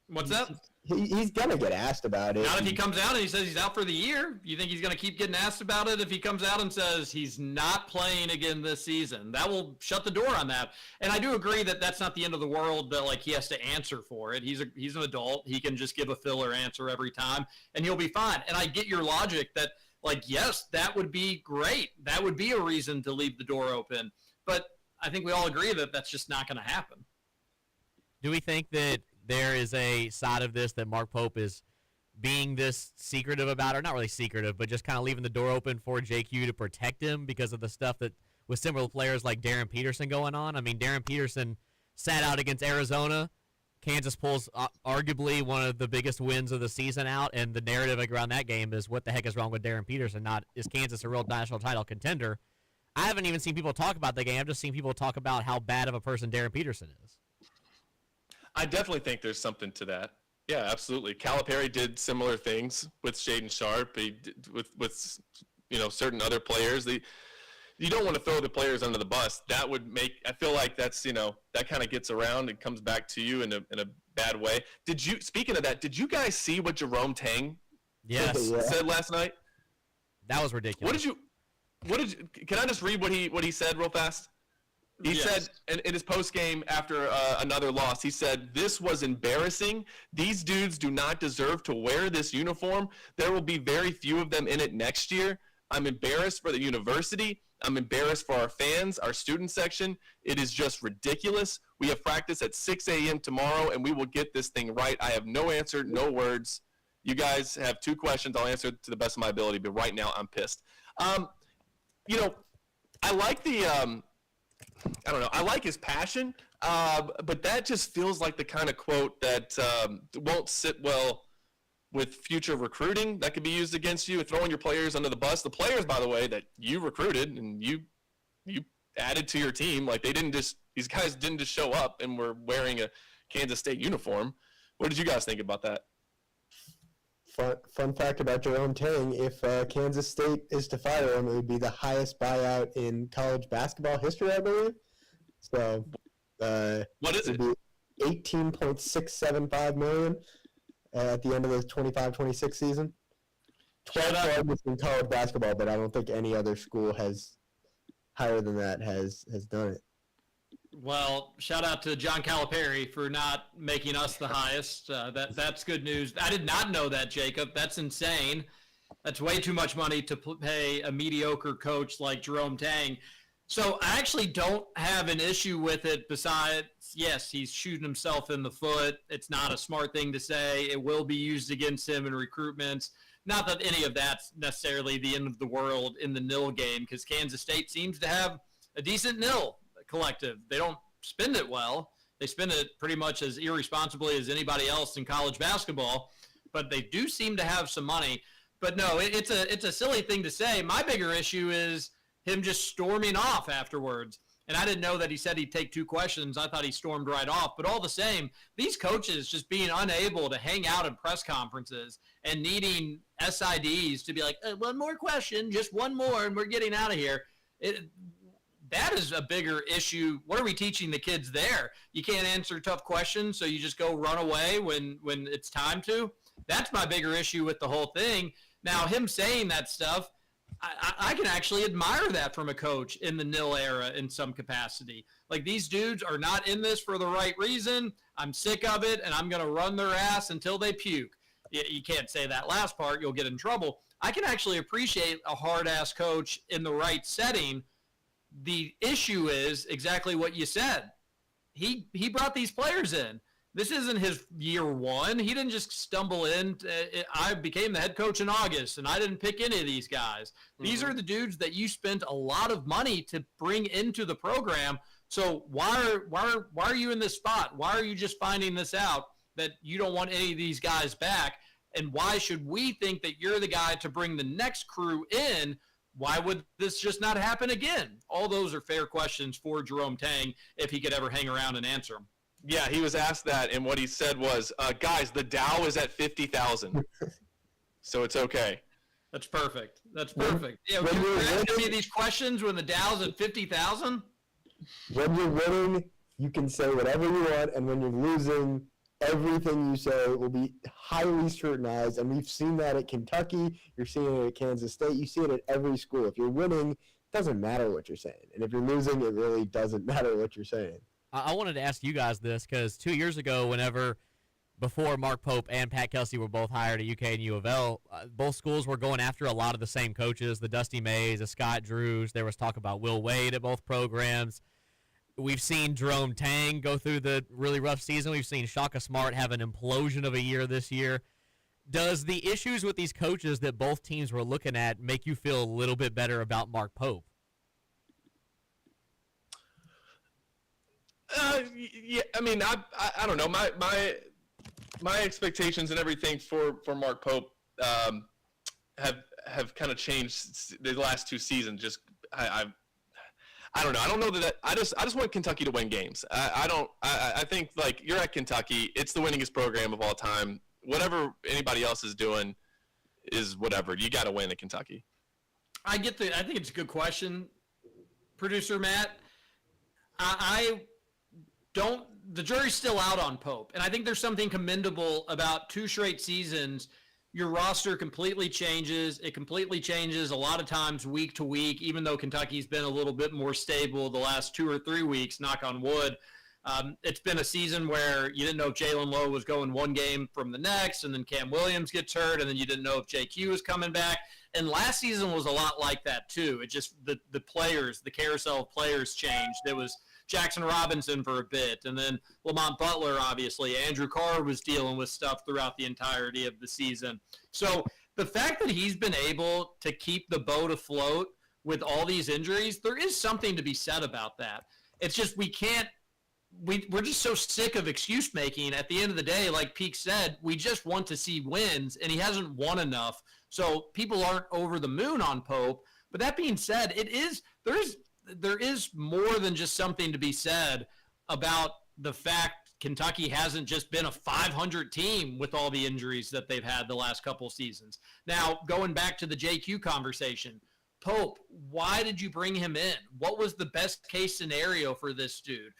what's that? He's gonna get asked about it. Not if he comes out and he says he's out for the year. You think he's going to keep getting asked about it if he comes out and says he's not playing again this season? That will shut the door on that. And I do agree that that's not the end of the world, that like he has to answer for it. He's an adult. He can just give a filler answer every time, and he'll be fine. And I get your logic that, like, yes, that would be great. That would be a reason to leave the door open. But I think we all agree that that's just not going to happen. Do we think that there is a side of this that Mark Pope is being this secretive about, or not really secretive, but just kind of leaving the door open for JQ to protect him because of the stuff that with similar players like Darren Peterson going on? I mean, Darren Peterson sat out against Arizona. Kansas pulls arguably one of the biggest wins of the season out, and the narrative around that game is what the heck is wrong with Darren Peterson? Not is Kansas a real national title contender? I haven't even seen people talk about the game. I've just seen people talk about how bad of a person Darren Peterson is. I definitely think there's something to that. Yeah, absolutely. Calipari did similar things with Shaden Sharp. He did with certain other players. You don't want to throw the players under the bus. That would make, I feel like that's, that kind of gets around and comes back to you in a bad way. Speaking of that, did you guys see what Jerome Tang said last night? That was ridiculous. Can I just read what he said real fast? He said in his post game after another loss, he said, "This was embarrassing. These dudes do not deserve to wear this uniform. There will be very few of them in it next year. I'm embarrassed for the university. I'm embarrassed for our fans, our student section. It is just ridiculous. We have practice at 6 a.m. tomorrow, and we will get this thing right. I have no answer, no words. You guys have 2 questions. I'll answer to the best of my ability, but right now I'm pissed." I like the I don't know. I like his passion, but that just feels like the kind of quote that won't sit well with future recruiting that could be used against you, throwing your players under the bus. The players, by the way, that you recruited and you added to your team, like these guys didn't just show up and were wearing a Kansas State uniform. What did you guys think about that? Fun fact about Jerome Tang, if Kansas State is to fire him, it would be the highest buyout in college basketball history, I believe. So, what is it? $18.675 million at the end of the 25-26 season. 12th largest in college basketball, but I don't think any other school has higher than that has done it. Well, shout out to John Calipari for not making us the highest. That's good news. I did not know that, Jacob. That's insane. That's way too much money to pay a mediocre coach like Jerome Tang. So I actually don't have an issue with it besides, yes, he's shooting himself in the foot. It's not a smart thing to say. It will be used against him in recruitments. Not that any of that's necessarily the end of the world in the nil game, because Kansas State seems to have a decent nil collective. They don't spend it well. They spend it pretty much as irresponsibly as anybody else in college basketball, but they do seem to have some money. But no, it's a silly thing to say. My bigger issue is him just storming off afterwards. And I didn't know that he said he'd take 2 questions. I thought he stormed right off. But all the same, these coaches just being unable to hang out in press conferences and needing SIDs to be like, one more question, just one more, and we're getting out of here. That is a bigger issue. What are we teaching the kids there? You can't answer tough questions, so you just go run away when it's time to? That's my bigger issue with the whole thing. Now, him saying that stuff, I can actually admire that from a coach in the nil era in some capacity. Like, these dudes are not in this for the right reason. I'm sick of it, and I'm going to run their ass until they puke. You can't say that last part. You'll get in trouble. I can actually appreciate a hard-ass coach in the right setting. The issue is exactly what you said. He brought these players in. This isn't his year 1. He didn't just stumble in. I became the head coach in August, and I didn't pick any of these guys. Mm-hmm. These are the dudes that you spent a lot of money to bring into the program. So why are you in this spot? Why are you just finding this out that you don't want any of these guys back? And why should we think that you're the guy to bring the next crew in Why would this just not happen again? All those are fair questions for Jerome Tang if he could ever hang around and answer them. Yeah, he was asked that, and what he said was, guys, the Dow is at 50,000, so it's okay. That's perfect. That's perfect. Yeah, you're asking me these questions when the Dow's at 50,000? When you're winning, you can say whatever you want, and when you're losing, everything you say will be highly scrutinized, and we've seen that at Kentucky. You're seeing it at Kansas State. You see it at every school. If you're winning, it doesn't matter what you're saying, and if you're losing, it really doesn't matter what you're saying. I wanted to ask you guys this because 2 years ago, before Mark Pope and Pat Kelsey were both hired at UK and U of L, both schools were going after a lot of the same coaches, the Dusty Mays, the Scott Drews. There was talk about Will Wade at both programs. We've seen Jerome Tang go through the really rough season. We've seen Shaka Smart have an implosion of a year this year. Does the issues with these coaches that both teams were looking at make you feel a little bit better about Mark Pope? Yeah, I mean, I don't know. My expectations and everything for Mark Pope have kind of changed the last two seasons. Just I don't know. I don't know that I just want Kentucky to win games. I think, like, you're at Kentucky. It's the winningest program of all time. Whatever anybody else is doing is whatever. You got to win at Kentucky. I think it's a good question, producer Matt. The jury's still out on Pope, and I think there's something commendable about 2 straight seasons. Your roster completely changes. It completely changes a lot of times week to week, even though Kentucky's been a little bit more stable the last 2 or 3 weeks, knock on wood. It's been a season where you didn't know if Jalen Lowe was going one game from the next, and then Cam Williams gets hurt, and then you didn't know if JQ was coming back. And last season was a lot like that too. It just, the players, the carousel of players changed. There was Jackson Robinson for a bit, and then Lamont Butler, obviously. Andrew Carr was dealing with stuff throughout the entirety of the season. So the fact that he's been able to keep the boat afloat with all these injuries, there is something to be said about that. It's just we're just so sick of excuse making. At the end of the day, like Peake said, we just want to see wins, and he hasn't won enough. So people aren't over the moon on Pope. But that being said, there is more than just something to be said about the fact Kentucky hasn't just been a 500 team with all the injuries that they've had the last couple seasons. Now, going back to the JQ conversation, Pope, why did you bring him in? What was the best case scenario for this dude?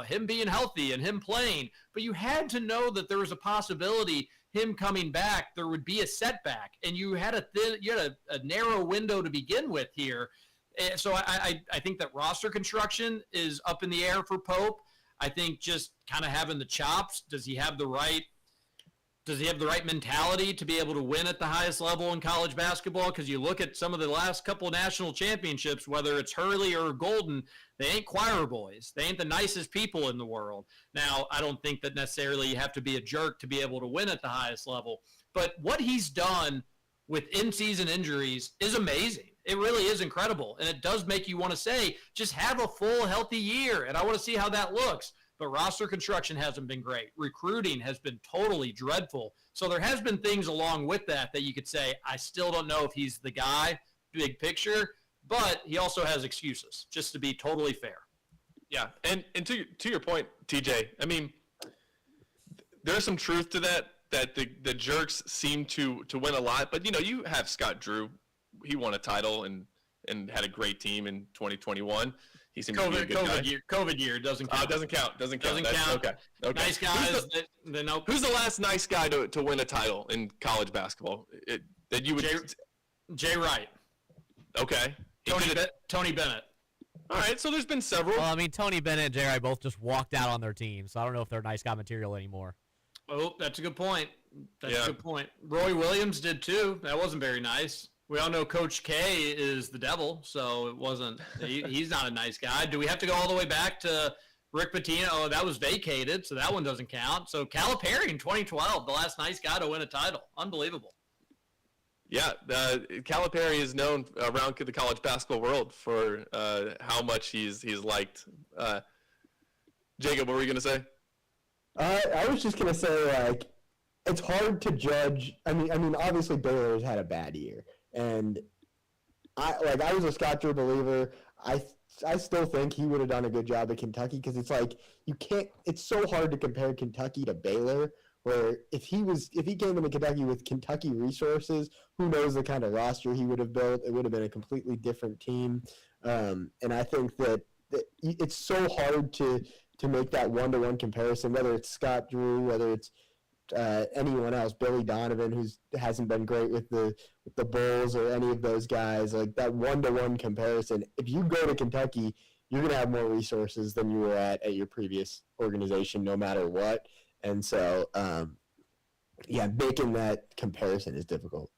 Him being healthy and him playing. But you had to know that there was a possibility him coming back, there would be a setback. And you had a narrow window to begin with here. So I think that roster construction is up in the air for Pope. I think just kind of having the chops. Does he have the right mentality to be able to win at the highest level in college basketball? Because you look at some of the last couple of national championships, whether it's Hurley or Golden, they ain't choir boys. They ain't the nicest people in the world. Now, I don't think that necessarily you have to be a jerk to be able to win at the highest level. But what he's done with in-season injuries is amazing. It really is incredible. And it does make you want to say, just have a full, healthy year. And I want to see how that looks. But roster construction hasn't been great. Recruiting has been totally dreadful. So there has been things along with that you could say, I still don't know if he's the guy, big picture, but he also has excuses, just to be totally fair. Yeah, and to your point, TJ, I mean, there's some truth to that the jerks seem to win a lot. But, you have Scott Drew. He won a title and had a great team in 2021. He seems to be a good guy. COVID year doesn't count. Doesn't count. Doesn't count. Okay. Nice guys. Who's the last nice guy to win a title in college basketball? That you would. Jay Wright. Okay. Tony Bennett. All right. So there's been several. Well, I mean, Tony Bennett and Jay Wright both just walked out on their team, so I don't know if they're nice guy material anymore. Oh, that's a good point. A good point. Roy Williams did too. That wasn't very nice. We all know Coach K is the devil, so it wasn't. He's not a nice guy. Do we have to go all the way back to Rick Pitino? Oh, that was vacated, so that one doesn't count. So Calipari in 2012, the last nice guy to win a title. Unbelievable. Yeah, Calipari is known around the college basketball world for how much he's liked. Jacob, what were you going to say? I was just going to say, it's hard to judge. I mean, obviously Baylor's had a bad year. And I was a Scott Drew believer. I still think he would have done a good job at Kentucky because it's like you can't. It's so hard to compare Kentucky to Baylor. Where if he came into Kentucky with Kentucky resources, who knows the kind of roster he would have built? It would have been a completely different team. And I think that it's so hard to make that one-to-one comparison, whether it's Scott Drew, whether it's anyone else, Billy Donovan, who hasn't been great with the Bulls, or any of those guys. Like that one-to-one comparison. If you go to Kentucky, you're going to have more resources than you were at your previous organization, no matter what. And so, making that comparison is difficult.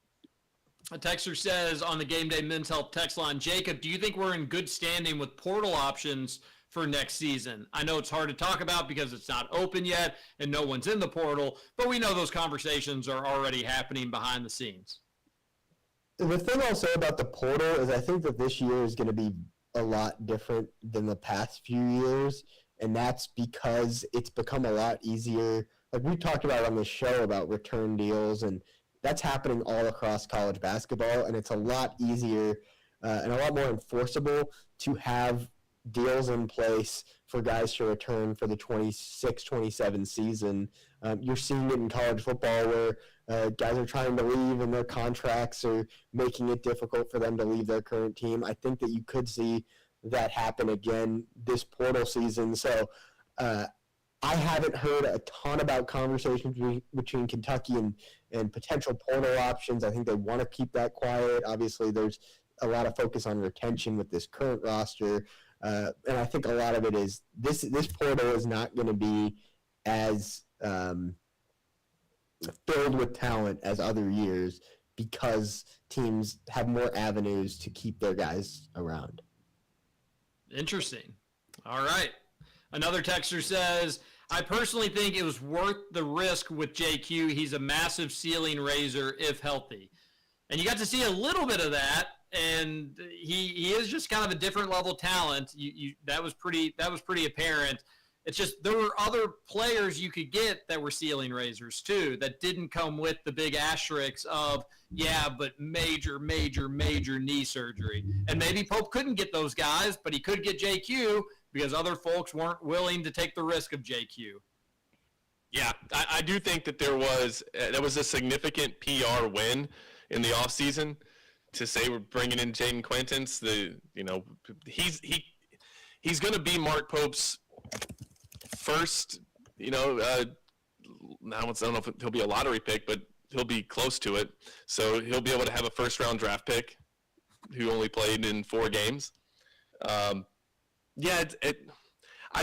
A texter says on the Gameday Men's Health text line, Jacob, do you think we're in good standing with portal options for next season? I know it's hard to talk about because it's not open yet and no one's in the portal, but we know those conversations are already happening behind the scenes. The thing I'll say about the portal is I think that this year is going to be a lot different than the past few years. And that's because it's become a lot easier. Like we talked about on the show about return deals, and that's happening all across college basketball. And it's a lot easier and a lot more enforceable to have deals in place for guys to return for the 26-27 season. You're seeing it in college football where guys are trying to leave and their contracts are making it difficult for them to leave their current team. I think that you could see that happen again this portal season. So I haven't heard a ton about conversations between Kentucky and potential portal options. I think they want to keep that quiet. Obviously, there's a lot of focus on retention with this current roster. And I think a lot of it is this portal is not going to be as filled with talent as other years because teams have more avenues to keep their guys around. Interesting. All right. Another texter says, I personally think it was worth the risk with JQ. He's a massive ceiling raiser if healthy. And you got to see a little bit of that, and he is just kind of a different level talent. That was pretty apparent. It's just there were other players you could get that were ceiling raisers too that didn't come with the big asterisks of, but major knee surgery. And maybe Pope couldn't get those guys, but he could get JQ because other folks weren't willing to take the risk of JQ. Yeah, I do think that there was a significant PR win in the offseason to say we're bringing in Jaden Quintance. He's going to be Mark Pope's first, I don't know if he'll be a lottery pick, but he'll be close to it. So he'll be able to have a first-round draft pick who only played in 4 games. I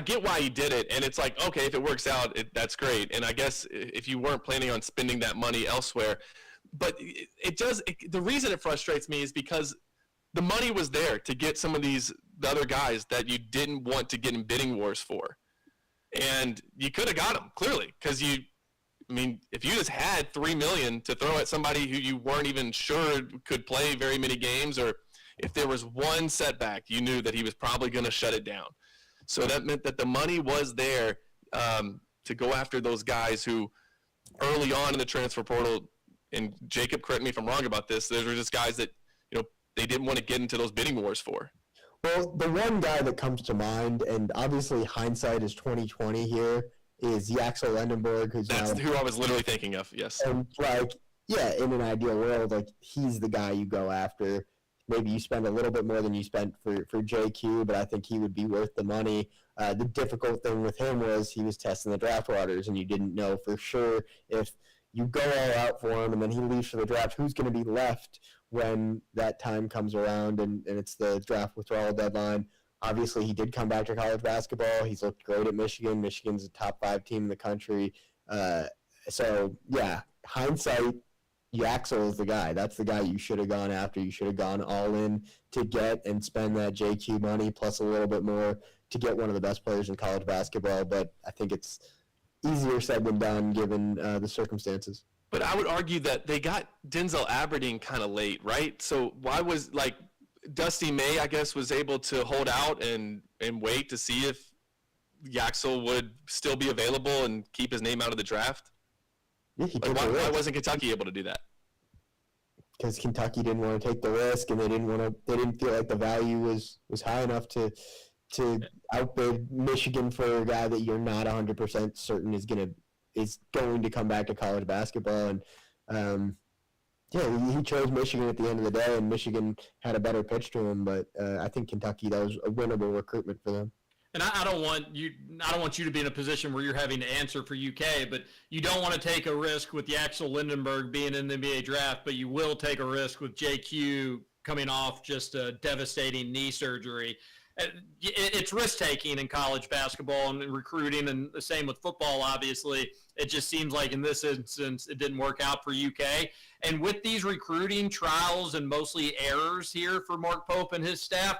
get why he did it, and it's like, okay, if it works out, that's great. And I guess if you weren't planning on spending that money elsewhere, but the reason it frustrates me is because the money was there to get some of the other guys that you didn't want to get in bidding wars for. And you could have got them, clearly, because if you just had $3 million to throw at somebody who you weren't even sure could play very many games, or if there was one setback, you knew that he was probably going to shut it down. So that meant that the money was there to go after those guys who early on in the transfer portal, and Jacob, correct me if I'm wrong about this, those were just guys that, they didn't want to get into those bidding wars for. Well, the one guy that comes to mind, and obviously hindsight is 20/20 here, is Yaxel Lendenborg, That's who I was literally thinking of. Yes. And in an ideal world, he's the guy you go after. Maybe you spend a little bit more than you spent for JQ, but I think he would be worth the money. The difficult thing with him was he was testing the draft waters, and you didn't know for sure if you go all out for him and then he leaves for the draft, who's going to be left when that time comes around and it's the draft withdrawal deadline. Obviously, he did come back to college basketball. He's looked great at Michigan. Michigan's a top 5 team in the country. Hindsight, Yaxel is the guy. That's the guy you should have gone after. You should have gone all in to get and spend that JQ money plus a little bit more to get one of the best players in college basketball. But I think it's easier said than done given the circumstances. But I would argue that they got Denzel Aberdeen kind of late, right? So why was Dusty May, I guess, was able to hold out and wait to see if Yaxel would still be available and keep his name out of the draft? Yeah, why wasn't Kentucky able to do that? because Kentucky didn't want to take the risk, and they didn't feel like the value was high enough to outbid Michigan for a guy that you're not 100% certain is going to come back to college basketball. And he chose Michigan at the end of the day, and Michigan had a better pitch to him. But I think Kentucky, that was a winnable recruitment for them. And I don't want you to be in a position where you're having to answer for UK, but you don't want to take a risk with Yaxel Lindenberg being in the NBA draft, but you will take a risk with JQ coming off just a devastating knee surgery. It's risk-taking in college basketball and recruiting, and the same with football, obviously. It just seems like in this instance it didn't work out for UK. And with these recruiting trials and mostly errors here for Mark Pope and his staff,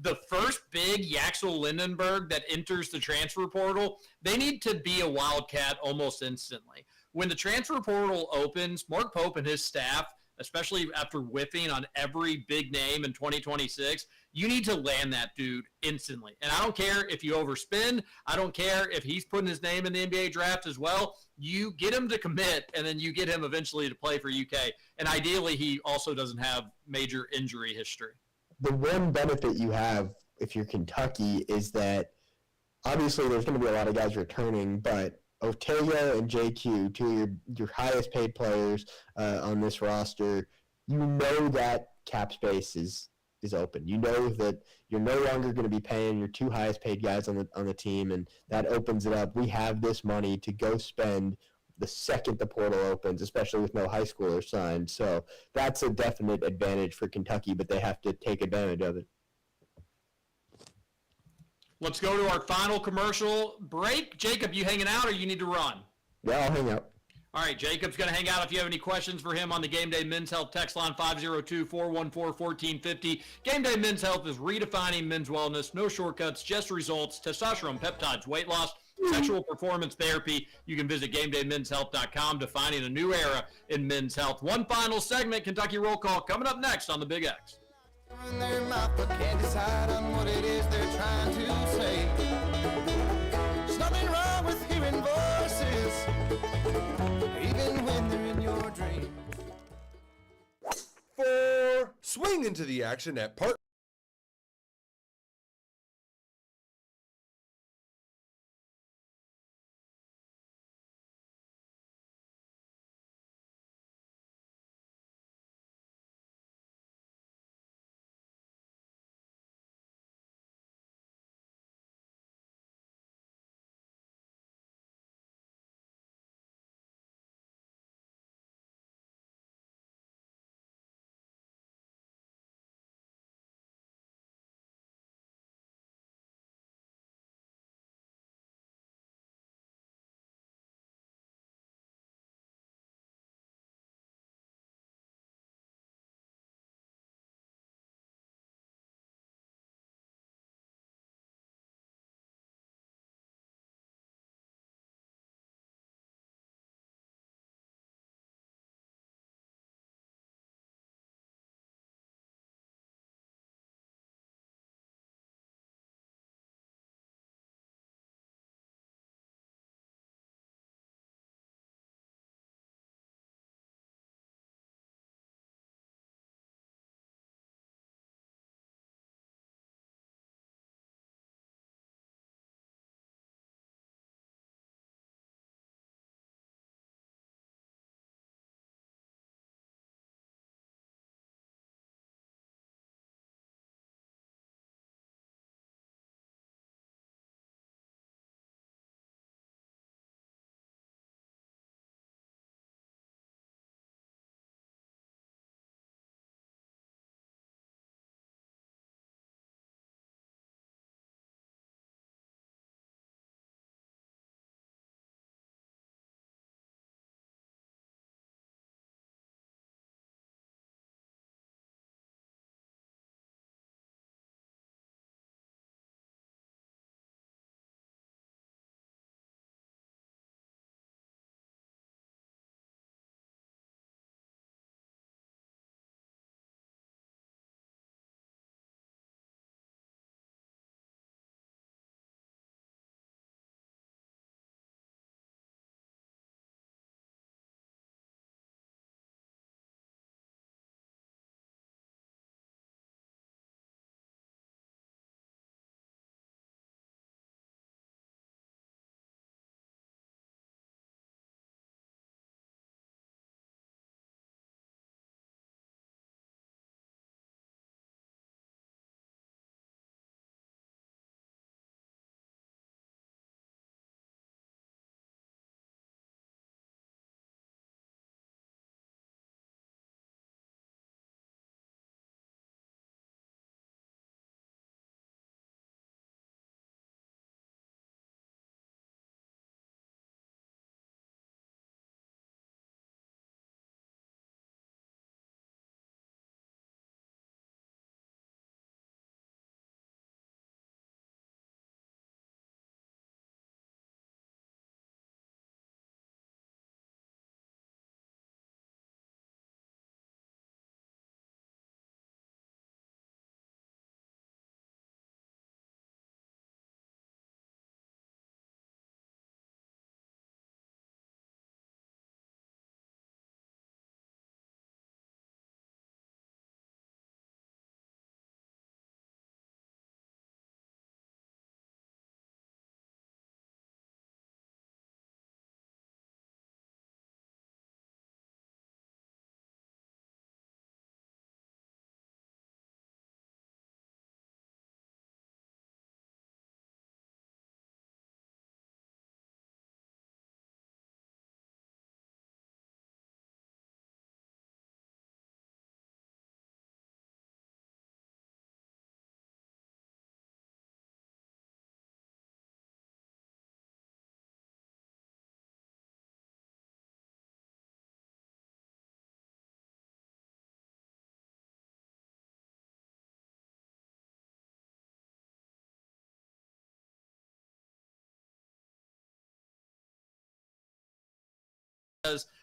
the first big Yaxel Lindenberg that enters the transfer portal, they need to be a Wildcat almost instantly. When the transfer portal opens, Mark Pope and his staff, especially after whiffing on every big name in 2026, you need to land that dude instantly. And I don't care if you overspend. I don't care if he's putting his name in the NBA draft as well. You get him to commit, and then you get him eventually to play for UK. And ideally, he also doesn't have major injury history. The one benefit you have if you're Kentucky is that obviously there's going to be a lot of guys returning, but Otega and JQ, two of your highest paid players on this roster, you know that cap space is open. You know that you're no longer going to be paying your two highest paid guys on the team, and that opens it up. We have this money to go spend the second the portal opens, especially with no high schoolers signed. So that's a definite advantage for Kentucky, but they have to take advantage of it. Let's go to our final commercial break. Jacob, you hanging out or you need to run? Yeah, I'll hang out. All right, Jacob's going to hang out. If you have any questions for him on the Game Day Men's Health text line, 502-414-1450. Game Day Men's Health is redefining men's wellness. No shortcuts, just results. Testosterone, peptides, weight loss, sexual performance therapy. You can visit GameDayMen'sHealth.com, defining a new era in men's health. One final segment, Kentucky Roll Call, coming up next on the Big X. In their mouth, but can't decide on what it is they're trying to say. There's nothing wrong with hearing voices, even when they're in your dreams. For swing into the action at Park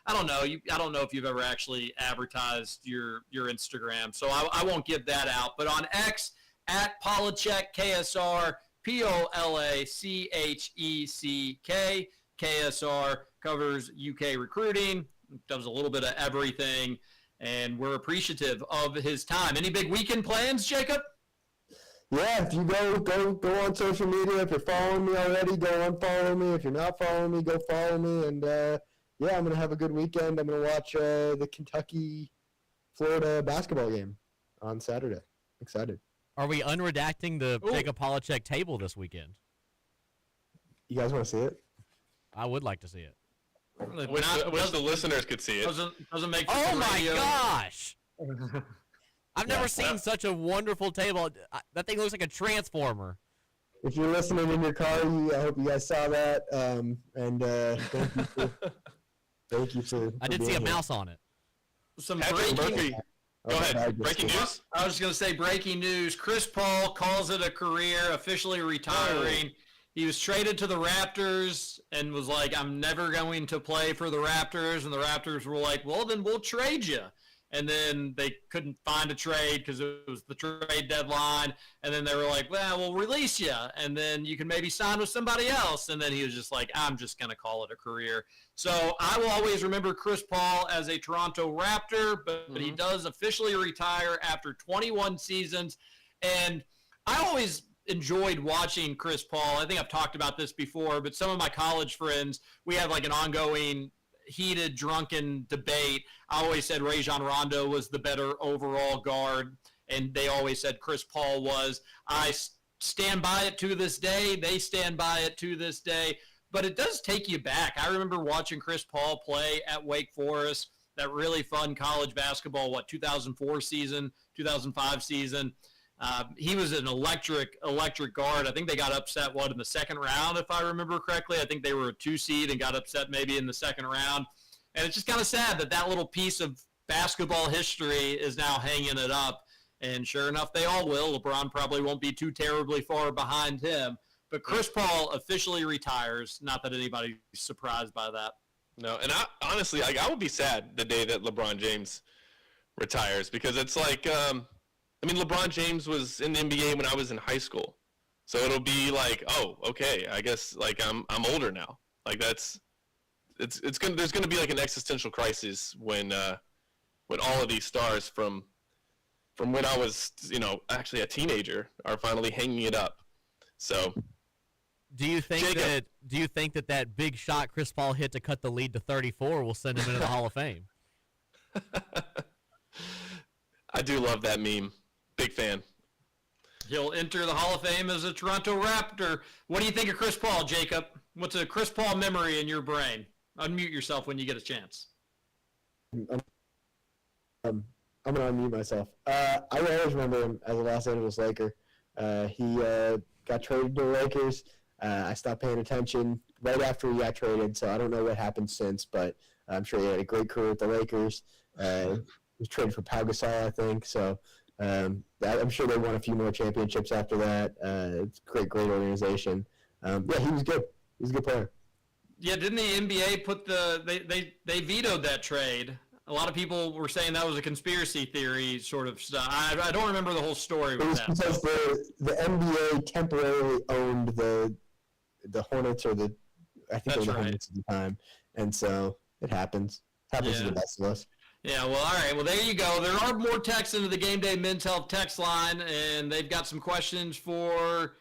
I don't know. I don't know if you've ever actually advertised your Instagram, so I won't give that out. But on X, at Polachek KSR, POLACHECK, KSR, covers UK recruiting, does a little bit of everything, and we're appreciative of his time. Any big weekend plans, Jacob? Yeah, if you go on social media. If you're following me already, go unfollow me. If you're not following me, go follow me. And yeah, I'm gonna have a good weekend. I'm gonna watch the Kentucky-Florida basketball game on Saturday. Excited. Are we unredacting the Jacob Polachek table this weekend? You guys want to see it? I would like to see it. Wish the listeners could see it. Doesn't make. Oh my gosh! I've never seen such a wonderful table. That thing looks like a transformer. If you're listening in your car, I hope you guys saw that. Thank you for I did see a mouse on it. Some Patrick breaking. Murphy. Go ahead. Breaking news. I was going to say breaking news. Chris Paul calls it a career, officially retiring. He was traded to the Raptors and was like, I'm never going to play for the Raptors. And the Raptors were like, well, then we'll trade you. And then they couldn't find a trade because it was the trade deadline. And then they were like, well, we'll release you. And then you can maybe sign with somebody else. And then he was just like, I'm just going to call it a career. So I will always remember Chris Paul as a Toronto Raptor, but he does officially retire after 21 seasons. And I always enjoyed watching Chris Paul. I think I've talked about this before, but some of my college friends, we have like an ongoing heated, drunken debate. I always said Rajon Rondo was the better overall guard, and they always said Chris Paul was. I stand by it to this day. They stand by it to this day. But it does take you back. I remember watching Chris Paul play at Wake Forest, that really fun college basketball, 2004 season, 2005 season. He was an electric guard. I think they got upset, in the second round, if I remember correctly. I think they were a 2 seed and got upset maybe in the second round. And it's just kind of sad that little piece of basketball history is now hanging it up. And sure enough, they all will. LeBron probably won't be too terribly far behind him. But Chris Paul officially retires. Not that anybody's surprised by that. No, and I honestly, I would be sad the day that LeBron James retires, because it's like, LeBron James was in the NBA when I was in high school, so it'll be like, oh, okay, I guess like I'm older now. Like there's gonna be like an existential crisis when all of these stars from when I was actually a teenager are finally hanging it up. So. Do you think that big shot Chris Paul hit to cut the lead to 34 will send him into the Hall of Fame? I do love that meme. Big fan. He'll enter the Hall of Fame as a Toronto Raptor. What do you think of Chris Paul, Jacob? What's a Chris Paul memory in your brain? Unmute yourself when you get a chance. I'm going to unmute myself. I always remember him as a Los Angeles Laker. He got traded to the Lakers. I stopped paying attention right after he got traded, so I don't know what happened since, but I'm sure he had a great career with the Lakers. He was traded for Pau Gasol, I think, so I'm sure they won a few more championships after that. It's a great organization. Yeah, he was good. He was a good player. Yeah, didn't the NBA put they vetoed that trade? A lot of people were saying that was a conspiracy theory sort of stuff. I don't remember the whole story with that. Because the NBA temporarily owned the Hornets, or I think they were the Hornets at the time, and so it happens. Happens to the best of us. Yeah, well, all right. Well, there you go. There are more texts into the Gameday Men's Health text line, and they've got some questions for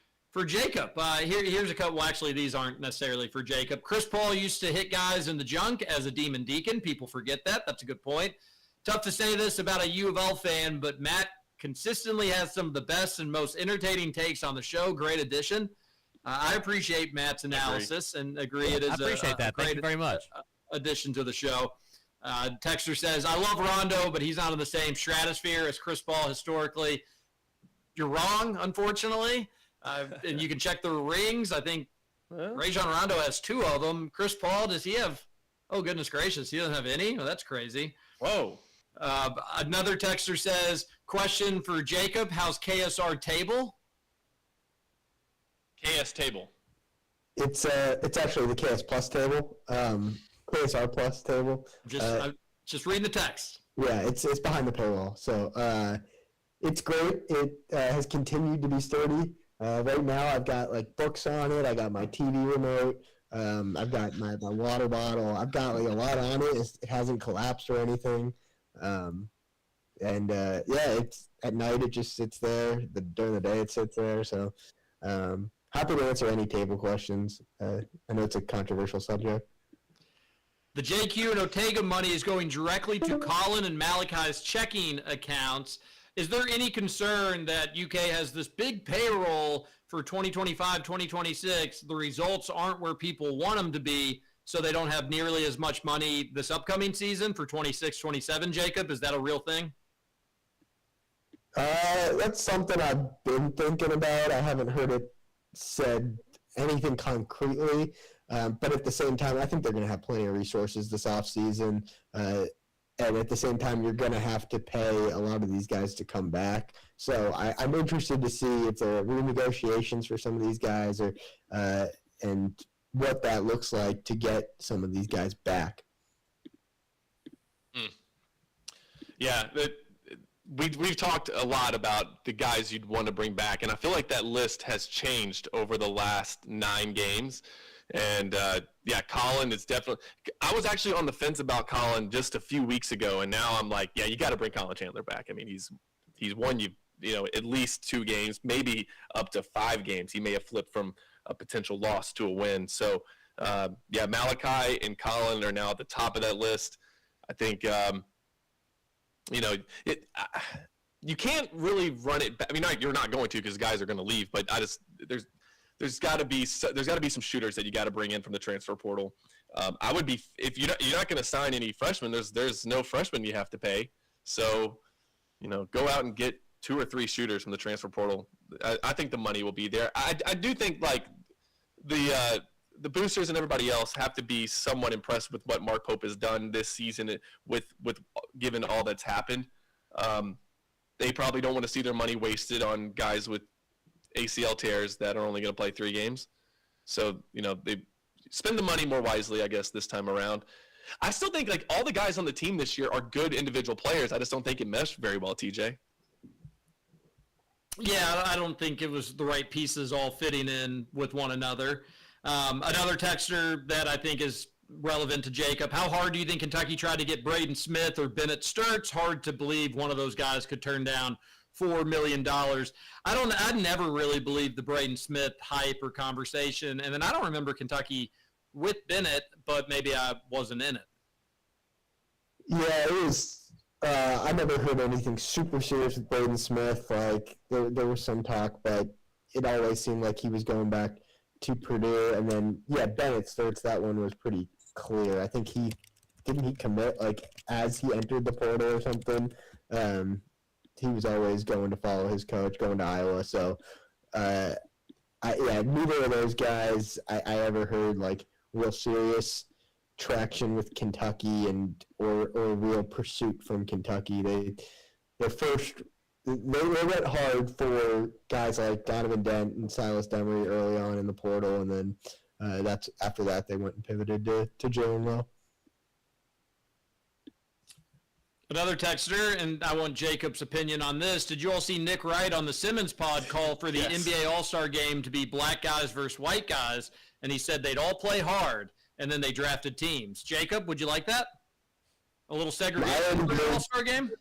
Jacob. Here's a couple. Well, actually, these aren't necessarily for Jacob. Chris Paul used to hit guys in the junk as a Demon Deacon. People forget that. That's a good point. Tough to say this about a U of L fan, but Matt consistently has some of the best and most entertaining takes on the show. Great addition. I appreciate Matt's analysis and agree it is I appreciate that. Thank you very much. Addition to the show. Texter says, I love Rondo, but he's not in the same stratosphere as Chris Paul historically. You're wrong, unfortunately. And you can check the rings. I think Rajon Rondo has 2 of them. Chris Paul, does he have? Oh, goodness gracious. He doesn't have any? Oh, that's crazy. Whoa. Another texter says, question for Jacob, how's KSR table? KS table. It's actually the KS Plus table. KSR Plus table. Just reading the text. Yeah, it's behind the paywall. So it's great. It has continued to be sturdy. Right now, I've got like books on it. I got my TV remote. I've got my water bottle. I've got like a lot on it. It hasn't collapsed or anything. It's at night it just sits there. During the day it sits there. So happy to answer any table questions. I know it's a controversial subject. The JQ and Ortega money is going directly to Colin and Malachi's checking accounts. Is there any concern that UK has this big payroll for 2025, 2026? The results aren't where people want them to be, so they don't have nearly as much money this upcoming season for 26, 27, Jacob? Is that a real thing? That's something I've been thinking about. I haven't heard it said anything concretely. But at the same time, I think they're going to have plenty of resources this offseason. And at the same time, you're going to have to pay a lot of these guys to come back. So I'm interested to see if there are renegotiations for some of these guys and what that looks like to get some of these guys back. Yeah, we've talked a lot about the guys you'd want to bring back, and I feel like that list has changed over the last 9 games. And Colin is definitely. I was actually on the fence about Colin just a few weeks ago, and now I'm like, yeah, you got to bring Colin Chandler back. I mean, he's won you at least 2 games, maybe up to 5 games. He may have flipped from a potential loss to a win. So Malachi and Colin are now at the top of that list. I think you can't really run it back. I mean, you're not going to because guys are going to leave, but there's got to be some shooters that you got to bring in from the transfer portal. I would be if you're not going to sign any freshmen. There's no freshmen you have to pay. So, go out and get 2 or 3 shooters from the transfer portal. I think the money will be there. I do think like the boosters and everybody else have to be somewhat impressed with what Mark Pope has done this season with given all that's happened. They probably don't want to see their money wasted on guys with ACL tears that are only going to play 3 games. So, they spend the money more wisely, I guess, this time around. I still think, like, all the guys on the team this year are good individual players. I just don't think it meshed very well, TJ. Yeah, I don't think it was the right pieces all fitting in with one another. Another texter that I think is relevant to Jacob. How hard do you think Kentucky tried to get Braden Smith or Bennett Sturts? Hard to believe one of those guys could turn down $4 million. I never really believed the Braden Smith hype or conversation. And then I don't remember Kentucky with Bennett, but maybe I wasn't in it. Yeah, it was. I never heard anything super serious with Braden Smith. Like there was some talk, but it always seemed like he was going back to Purdue. And then Bennett Sturts, that one was pretty clear. I think he commit like as he entered the portal or something. He was always going to follow his coach, going to Iowa. So, neither of those guys I ever heard like real serious traction with Kentucky or real pursuit from Kentucky. They went hard for guys like Donovan Dent and Silas Demery early on in the portal, and then after that they went and pivoted to Jalen Lowe. Another texter, and I want Jacob's opinion on this. Did you all see Nick Wright on the Simmons pod call for the NBA All-Star game to be black guys versus white guys? And he said they'd all play hard, and then they drafted teams. Jacob, would you like that? A little segregation for the All-Star game?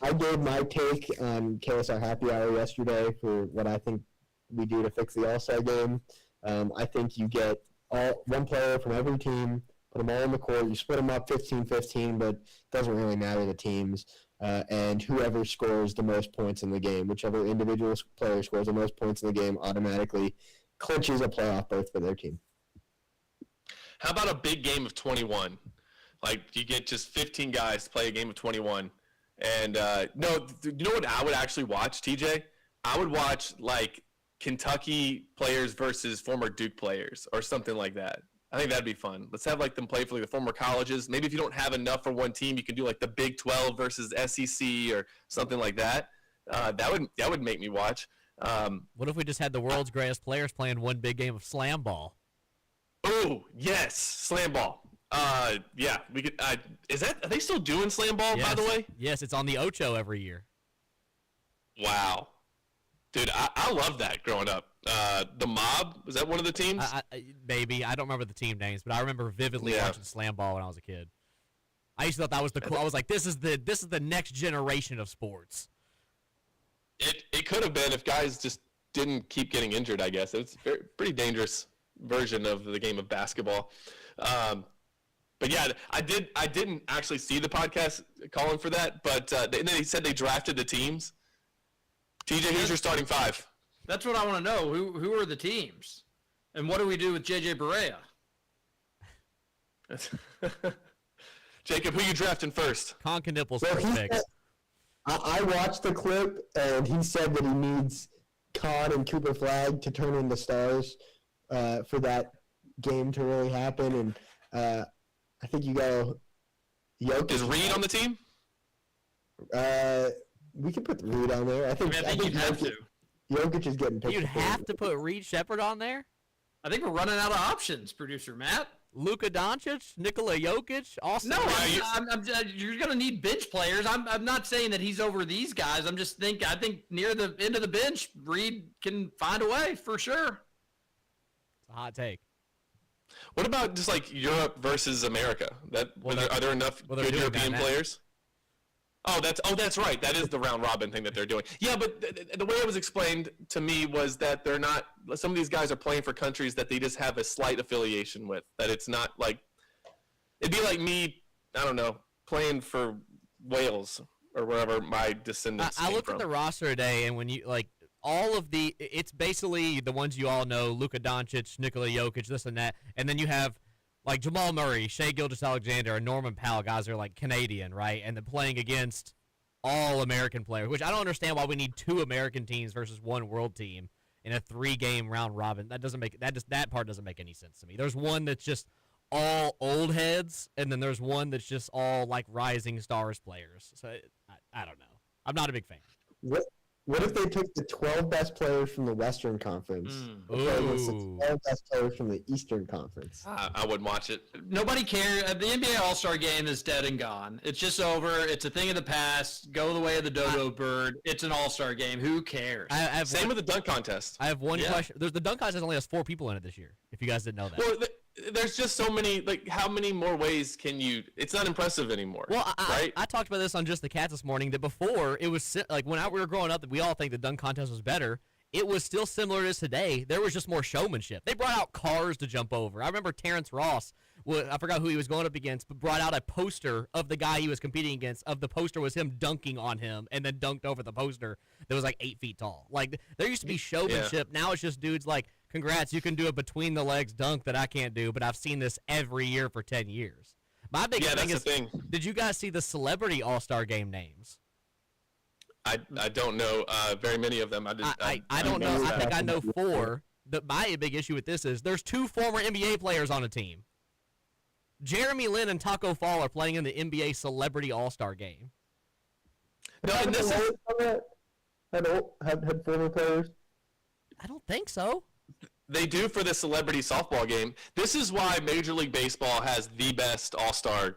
I gave my take on KSR Happy Hour yesterday for what I think we do to fix the All-Star game. I think you get one player from every team, put them all on the court. You split them up 15-15, but it doesn't really matter the teams. And whoever scores the most points in the game, whichever individual player scores the most points in the game, automatically clinches a playoff berth for their team. How about a big game of 21? Like you get just 15 guys to play a game of 21. And no, you know what I would actually watch, TJ? I would watch like Kentucky players versus former Duke players or something like that. I think that'd be fun. Let's have like them play for like the former colleges. Maybe if you don't have enough for one team, you can do like the Big 12 versus SEC or something like that. That would make me watch. What if we just had the world's greatest players playing one big game of slam ball? Oh yes, slam ball. Yeah, we could. Are they still doing slam ball? Yes. By the way, Yes, it's on the Ocho every year. wow, dude, I love that growing up. The Mob, was that one of the teams? Maybe I don't remember the team names, but I remember vividly watching slam ball when I was a kid. I used to thought that was the cool. I was like, this is the next generation of sports. It could have been if guys just didn't keep getting injured. I guess it's a pretty dangerous version of the game of basketball. But yeah, I didn't actually see the podcast calling for that, but and then he said they drafted the teams. TJ, who's your starting five? That's what I want to know. Who are the teams? And what do we do with JJ Barea? Jacob, who you drafting first? Conca Nipples first pick. I watched the clip, and he said that he needs Con and Cooper Flag to turn into stars for that game to really happen. And I think you go Jokic. Is Reed on the team? We can put Reed on there. I think you'd have to. Jokic is getting picked. You'd have to put Reed Shepherd on there? I think we're running out of options, producer Matt. Luka Doncic, Nikola Jokic, Austin. No, you're going to need bench players. I'm not saying that he's over these guys. I think near the end of the bench, Reed can find a way for sure. It's a hot take. What about just like Europe versus America? Are there enough good European players? Oh, that's right. That is the round robin thing that they're doing. Yeah, but the way it was explained to me was that they're not. Some of these guys are playing for countries that they just have a slight affiliation with. That it's not like it'd be like me. I don't know, playing for Wales or wherever my descendants. I looked at the roster today, and when you like all of it's basically the ones you all know: Luka Doncic, Nikola Jokic, this and that, and then you have. Like Jamal Murray, Shai Gilgeous-Alexander, and Norman Powell, guys are like Canadian, right? And they're playing against all American players, which I don't understand why we need 2 American teams versus 1 world team in a 3-game round robin. That part doesn't make any sense to me. There's one that's just all old heads, and then there's one that's just all like rising stars players. So I don't know. I'm not a big fan. What if they took the 12 best players from the Western Conference against the 12 best players from the Eastern Conference? I wouldn't watch it. Nobody cares. The NBA All-Star Game is dead and gone. It's just over. It's a thing of the past. Go the way of the dodo bird. It's an All-Star Game. Who cares? Same with the dunk contest. I have one question. The dunk contest only has 4 people in it this year, if you guys didn't know that. Well, there's just so many. Like, how many more ways can you? It's not impressive anymore. Well, right? I talked about this on Just the Cats this morning. That before it was like when we were growing up, that we all think the dunk contest was better. It was still similar as today. There was just more showmanship. They brought out cars to jump over. I remember Terrence Ross. I forgot who he was going up against, but brought out a poster of the guy he was competing against. Of the poster was him dunking on him, and then dunked over the poster that was like 8 feet tall. Like there used to be showmanship. Yeah. Now it's just dudes like, congrats, you can do a between the legs dunk that I can't do, but I've seen this every year for 10 years. My big thing is, did you guys see the celebrity All-Star Game names? I don't know very many of them. I don't know. I think I know 4. My big issue with this is there's 2 former NBA players on a team. Jeremy Lin and Taco Fall are playing in the NBA Celebrity All-Star Game. No, and this is had former players. I don't think so. They do for the celebrity softball game. This is why Major League Baseball has the best All-Star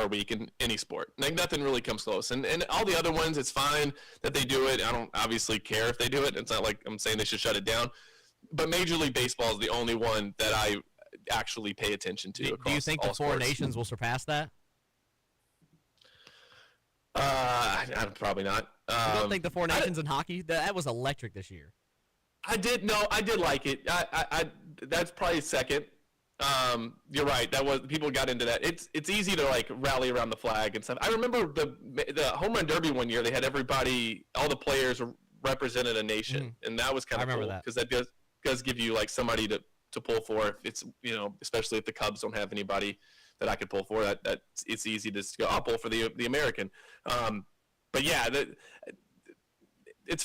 week in any sport. Like nothing really comes close. And all the other ones, it's fine that they do it. I don't obviously care if they do it. It's not like I'm saying they should shut it down. But Major League Baseball is the only one that I actually pay attention to. Do you think the 4 nations will surpass that? Probably not. You don't think the 4 nations in hockey? That was electric this year. I did like it. I that's probably second. You're right. People got into that. It's easy to like rally around the flag and stuff. I remember the home run derby one year. They had all the players represented a nation, and that was kind of cool because that does give you like somebody to pull for. If it's especially if the Cubs don't have anybody that I could pull for, that it's easy to just go. I'll pull for the American. But yeah,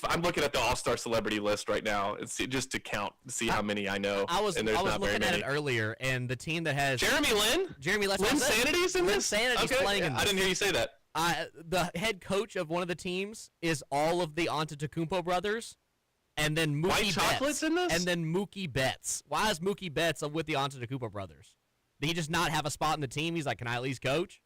I'm looking at the All-Star celebrity list right now. It's just to count to see how many I know. I was looking at it earlier, and the team that has Jeremy Lin. Lin Sanity's in this. Sanity's playing in this. I didn't hear you say that. The head coach of one of the teams is all of the Antetokounmpo brothers, and then Mookie White Chocolate's Betts. In this? And then Mookie Betts. Why is Mookie Betts with the Antetokounmpo brothers? he just not have a spot in the team? He's like, can I at least coach?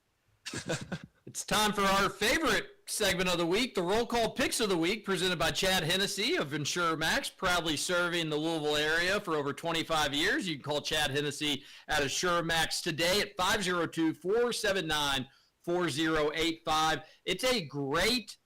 It's time for our favorite segment of the week, the Roll Call Picks of the Week, presented by Chad Hennessy of Insure Max, proudly serving the Louisville area for over 25 years. You can call Chad Hennessy at Insure Max today at 502-479-4085. It's a great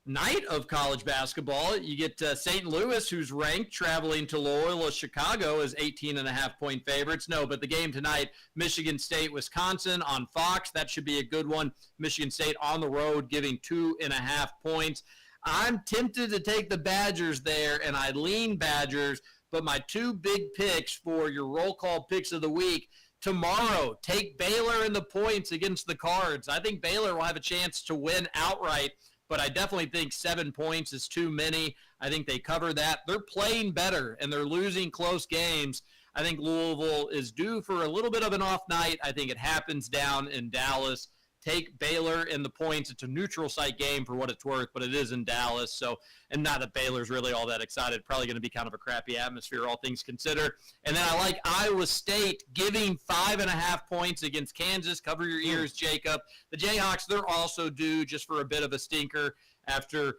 night of college basketball. You get St. Louis, who's ranked, traveling to Loyola Chicago as 18.5-point favorites. No, but the game tonight, Michigan State, Wisconsin on Fox. That should be a good one. Michigan State on the road giving 2.5 points. I'm tempted to take the Badgers there, and I lean Badgers, but my two big picks for your roll call picks of the week, tomorrow, take Baylor in the points against the Cards. I think Baylor will have a chance to win outright, but I definitely think 7 points is too many. I think they cover that. They're playing better, and they're losing close games. I think Louisville is due for a little bit of an off night. I think it happens down in Dallas. Take Baylor in the points. It's a neutral site game for what it's worth, but it is in Dallas. So, and not that Baylor's really all that excited. Probably going to be kind of a crappy atmosphere, all things considered. And then I like Iowa State giving 5.5 points against Kansas. Cover your ears, Jacob. The Jayhawks, they're also due just for a bit of a stinker after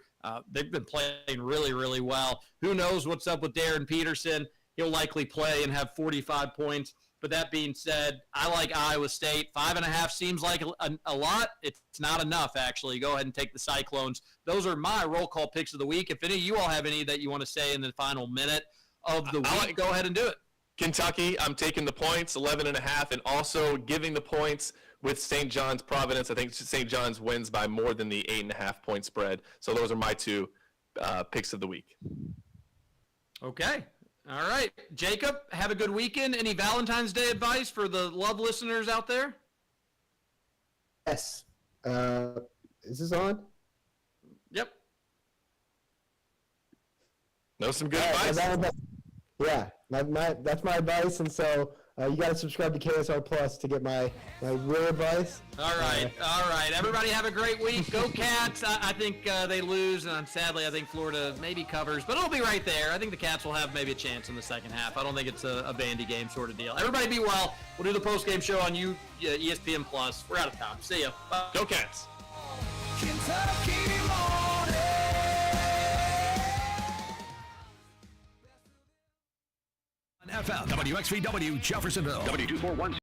they've been playing really, really well. Who knows what's up with Darren Peterson? He'll likely play and have 45 points. But that being said, I like Iowa State. 5.5 seems like a lot. It's not enough, actually. Go ahead and take the Cyclones. Those are my roll call picks of the week. If any of you all have any that you want to say in the final minute of the week, go ahead and do it. Kentucky, I'm taking the points, 11.5, and also giving the points with St. John's Providence. I think St. John's wins by more than the 8.5 point spread. So those are my two picks of the week. Okay. All right. Jacob, have a good weekend. Any Valentine's Day advice for the love listeners out there? Yes. Is this on? Yep. Know some good advice? That's my advice, and so you got to subscribe to KSR Plus to get my real advice. All right. Everybody have a great week. Go Cats. I think they lose, and sadly I think Florida maybe covers, but it'll be right there. I think the Cats will have maybe a chance in the second half. I don't think it's a bandy game sort of deal. Everybody be well. We'll do the post-game show on ESPN Plus. We're out of time. See ya. Bye. Go Cats. Kentucky morning. FM, WXVW, Jeffersonville, W241.